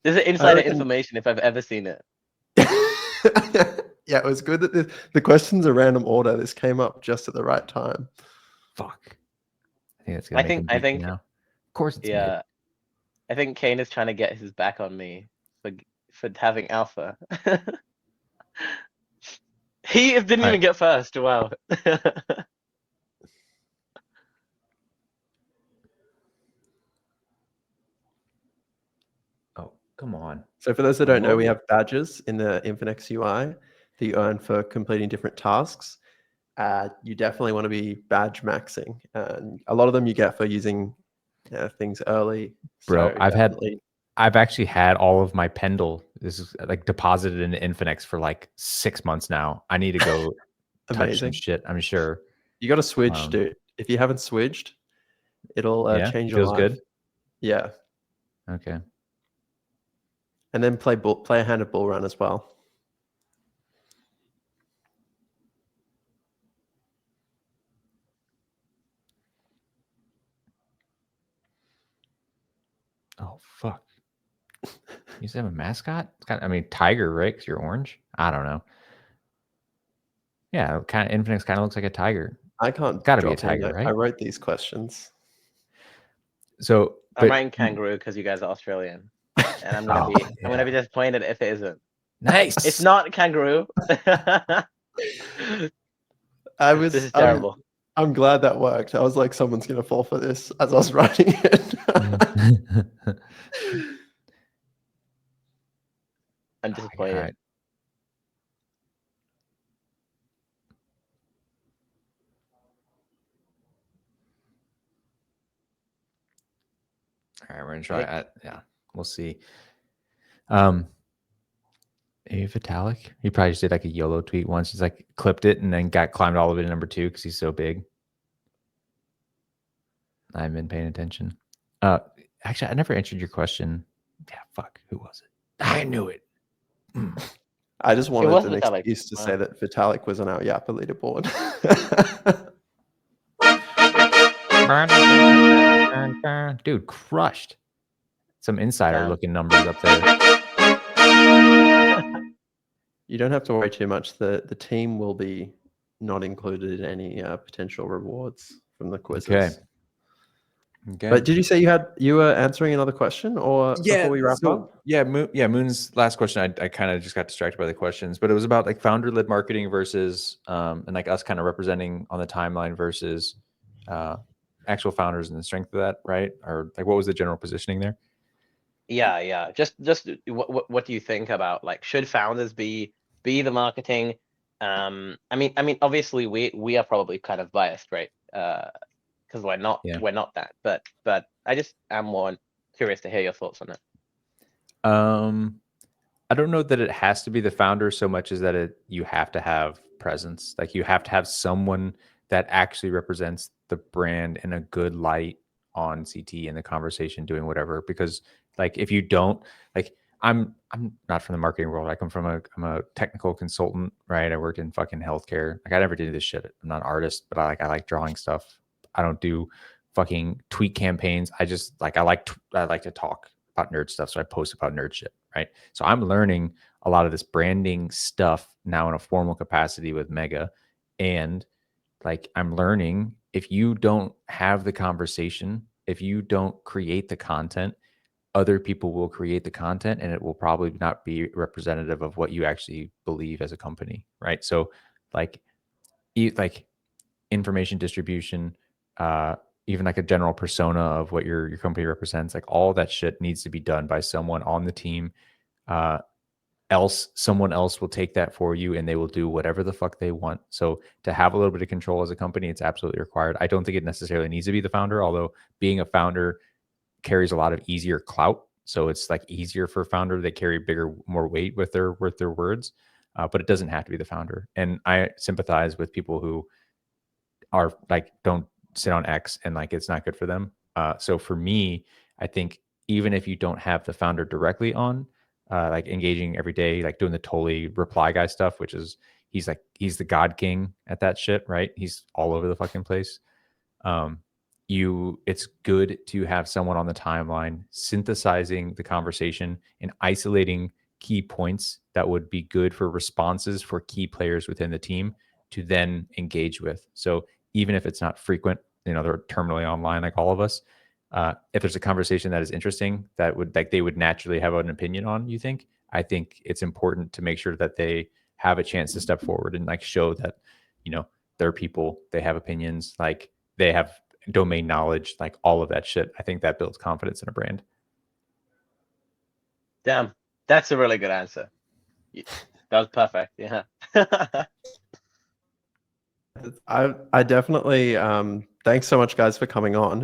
This is insider information if I've ever seen it. Yeah, it was good that the questions are random order. This came up just at the right time. Fuck. I think it's gonna make him beat me now. Of course it's yeah. I think Kane is trying to get his back on me for having alpha. He didn't even get first. Wow. Oh, come on. So for those that don't know, we have badges in the Infinex UI that you earn for completing different tasks. You definitely want to be badge maxing, and a lot of them you get for using things early. Bro, So I've actually had all of my Pendle. This is like deposited in Infinex for like 6 months now. I need to go touch some shit. I'm sure you got to switch, dude. If you haven't switched, it'll change your feels life. Good. Yeah. Okay. And then play a hand of bull run as well. Oh fuck. You have a mascot? It's got, I mean, tiger, right? Because you're orange. I don't know. Yeah, kind of Infinex kind of looks like a tiger. I can't. Got to be a tiger, right? I wrote these questions. So I'm writing kangaroo because you guys are Australian, and I'm gonna be disappointed if it isn't. Nice. It's not kangaroo. This is terrible. I'm glad that worked. I was like, someone's gonna fall for this as I was writing it. I'm disappointed. All right. All right, we're gonna try it. Yeah, we'll see. Maybe Vitalik. He probably just did like a YOLO tweet once. He's like clipped it and then climbed all the way to number 2 because he's so big. I haven't been paying attention. Actually, I never answered your question. Yeah, fuck. Who was it? I knew it. I just wanted an excuse to say that Vitalik was on our Yapper leaderboard. Dude, crushed. Some insider looking numbers up there. You don't have to worry too much. The team will be not included in any potential rewards from the quizzes. Okay. But did you say you were answering another question, or before we wrap up? Yeah, Moon's last question. I kind of just got distracted by the questions, but it was about like founder-led marketing versus and like us kind of representing on the timeline versus actual founders and the strength of that, right? Or like what was the general positioning there? Yeah. Just what do you think about, like, should founders be the marketing? I mean, obviously we are probably kind of biased, right? Because we're not that, but I just am more curious to hear your thoughts on it. I don't know that it has to be the founder so much as that you have to have presence. Like you have to have someone that actually represents the brand in a good light on CT in the conversation, doing whatever. Because like if you don't, like I'm not from the marketing world. I come from I'm a technical consultant, right? I worked in fucking healthcare. Like I never did this shit. I'm not an artist, but I like drawing stuff. I don't do fucking tweet campaigns. I just like I like to talk about nerd stuff, so I post about nerd shit, right? So I'm learning a lot of this branding stuff now in a formal capacity with Mega, and like I'm learning if you don't have the conversation, if you don't create the content, other people will create the content and it will probably not be representative of what you actually believe as a company, right? So like like information distribution, even like a general persona of what your company represents, like all that shit needs to be done by someone on the team. Else someone else will take that for you and they will do whatever the fuck they want. So to have a little bit of control as a company, it's absolutely required. I don't think it necessarily needs to be the founder, although being a founder carries a lot of easier clout. So it's like easier for a founder. They carry more weight with their words, but it doesn't have to be the founder. And I sympathize with people who are like, don't sit on X and like, it's not good for them. So for me, I think even if you don't have the founder directly on, like engaging every day, like doing the totally reply guy stuff, which is, he's the God king at that shit, right? He's all over the fucking place. It's good to have someone on the timeline synthesizing the conversation and isolating key points that would be good for responses for key players within the team to then engage with. So even if it's not frequent, they're terminally online like all of us. If there's a conversation that is interesting, that would like they would naturally have an opinion on, I think it's important to make sure that they have a chance to step forward and like show that, they're people, they have opinions, like they have domain knowledge, like all of that shit. I think that builds confidence in a brand. Damn, that's a really good answer. That was perfect. Yeah. I definitely thanks so much, guys, for coming on.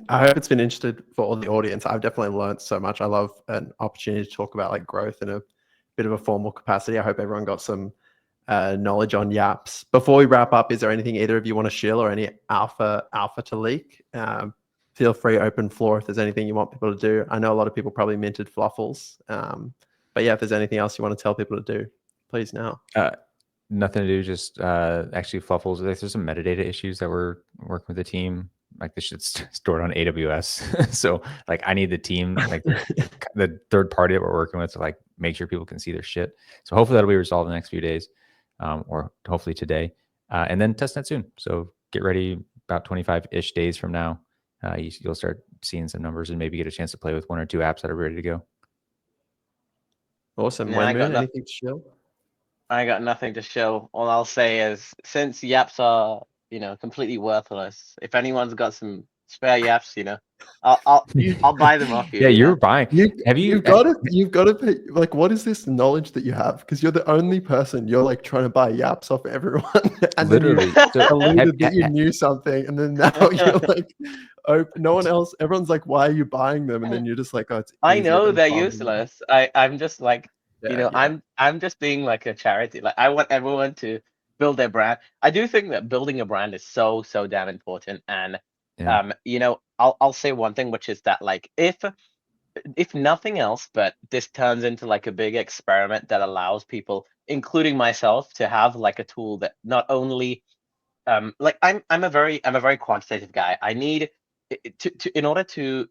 I hope it's been interesting for all the audience. I've definitely learned so much. I love an opportunity to talk about like growth in a bit of a formal capacity. I hope everyone got some knowledge on Yaps. Before we wrap up, is there anything either of you want to share or any alpha to leak? Feel free, open floor if there's anything you want people to do. I know a lot of people probably minted Fluffles, but yeah, if there's anything else you want to tell people to do, please now. Nothing to do, just actually Fluffles. There's some metadata issues that we're working with the team. Like this shit's stored on AWS. So like I need the team, like the third party that we're working with to like make sure people can see their shit. So hopefully that'll be resolved in the next few days, or hopefully today. And then testnet soon. So get ready about 25-ish days from now. You'll start seeing some numbers and maybe get a chance to play with 1 or 2 apps that are ready to go. Awesome. Yeah, Anything to share? I got nothing to show. All I'll say is, since Yaps are, completely worthless, if anyone's got some spare Yaps, I'll buy them off you. Yeah, you're buying. You've got to pay. Like, what is this knowledge that you have? Because you're the only person. You're like trying to buy Yaps off everyone, and literally then you alluded that you knew something, and then now you're like, oh, no one else. Everyone's like, why are you buying them? And then you're just like, oh, it's. I easier know than they're farming. useless. I'm just like, I'm just being like a charity. Like I want everyone to build their brand. I do think that building a brand is so damn important. And I'll say one thing, which is that like if nothing else, but this turns into like a big experiment that allows people, including myself, to have like a tool that not only like I'm a very quantitative guy. I need to in order to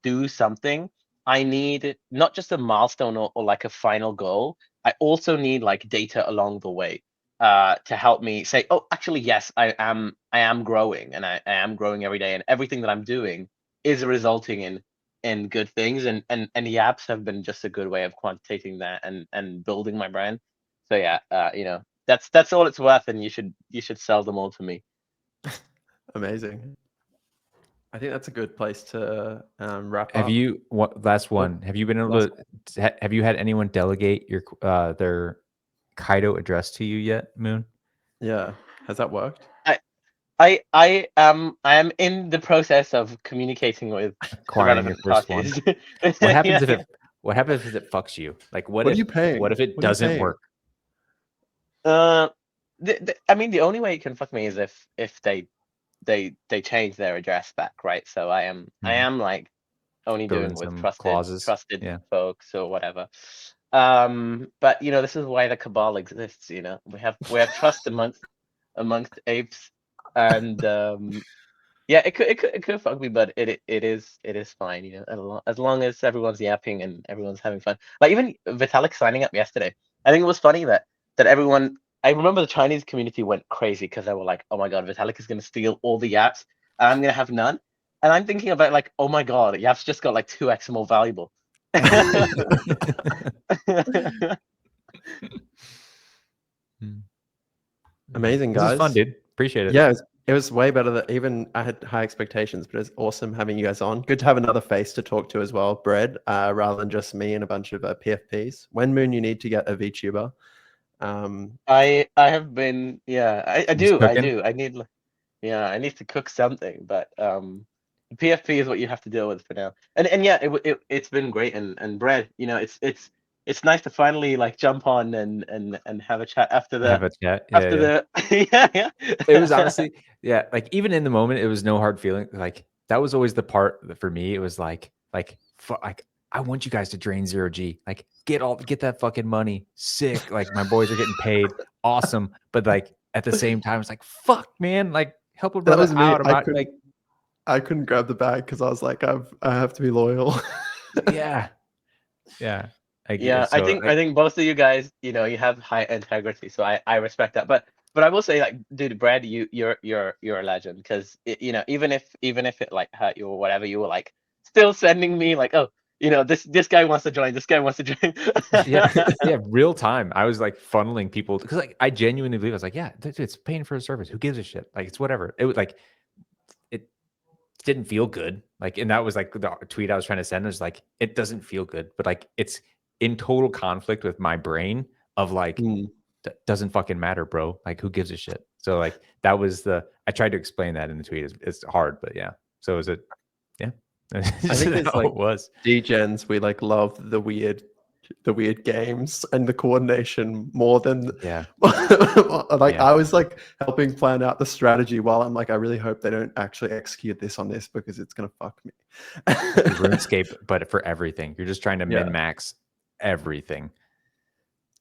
do something, I need not just a milestone or like a final goal. I also need like data along the way to help me say, oh, actually, yes, I am growing, and I am growing every day, and everything that I'm doing is resulting in good things. And the apps have been just a good way of quantitating that and building my brand. So yeah, that's all it's worth, and you should sell them all to me. Amazing. I think that's a good place to wrap up. Have you been able to? Have you had anyone delegate their Kaito address to you yet, Moon? Yeah, has that worked? I am in the process of communicating with acquiring your first parties. one. What happens if it fucks you? Like what are if you paying? What if it What are you doesn't paying? work? I mean, the only way it can fuck me is if they they changed their address back, right? So I am like only Fill doing in with some trusted clauses. Yeah. folks or whatever. But this is why the cabal exists. We have trust amongst apes, and yeah, it could fuck me, but it is fine. As long as everyone's yapping and everyone's having fun. Like even Vitalik signing up yesterday, I think it was funny that everyone. I remember the Chinese community went crazy because they were like, "Oh my god, Vitalik is going to steal all the yaps, and I'm going to have none." And I'm thinking about like, "Oh my god, yaps just got like 2x more valuable." Amazing, This guys. is fun, dude. Appreciate it. Yeah, it was way better than even I had high expectations, but it's awesome having you guys on. Good to have another face to talk to as well, Bread, rather than just me and a bunch of PFPs. When Moon, you need to get a VTuber. I have been, yeah, I Just do. cooking? I need, I need to cook something, but PFP is what you have to deal with for now. And yeah, it's been great. And Bread, it's nice to finally like jump on and have a chat after Have the a chat. Yeah. yeah. It was honestly, yeah, like even in the moment, it was no hard feeling. Like that was always the part that for me, it was like I want you guys to drain 0G. Like get that fucking money. Sick. Like my boys are getting paid. Awesome. But like at the same time, it's like fuck, man. Like help a That brother was me. out. About like I couldn't grab the bag because I was like, I have to be loyal. yeah. Yeah. Yeah, I think both of you guys, you have high integrity, so I respect that. But I will say, like, dude, Brad, you're a legend because even if it like hurt you or whatever, you were like still sending me like, oh, this guy wants to join, this guy wants to join. yeah, real time. I was like funneling people because like I genuinely believe I was like, yeah, dude, it's paying for a service. Who gives a shit? Like it's whatever. It was like it didn't feel good. Like, and that was like the tweet I was trying to send was like, it doesn't feel good, but like it's in total conflict with my brain of like, doesn't fucking matter, bro. Like, who gives a shit? So like that was I tried to explain that in the tweet. It's hard, but yeah. So is it? Yeah. I think it's like it was. Degens, we like love the weird games and the coordination more than I was like helping plan out the strategy while I'm like, I really hope they don't actually execute this on this because it's gonna fuck me. RuneScape, but for everything. You're just trying to min-max everything.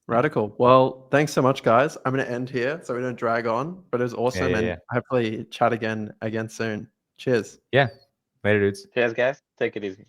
Radical. Well, thanks so much, guys. I'm gonna end here so we don't drag on, but it was awesome and hopefully chat again soon. Cheers. Yeah. Later, dudes. Cheers, guys. Take it easy.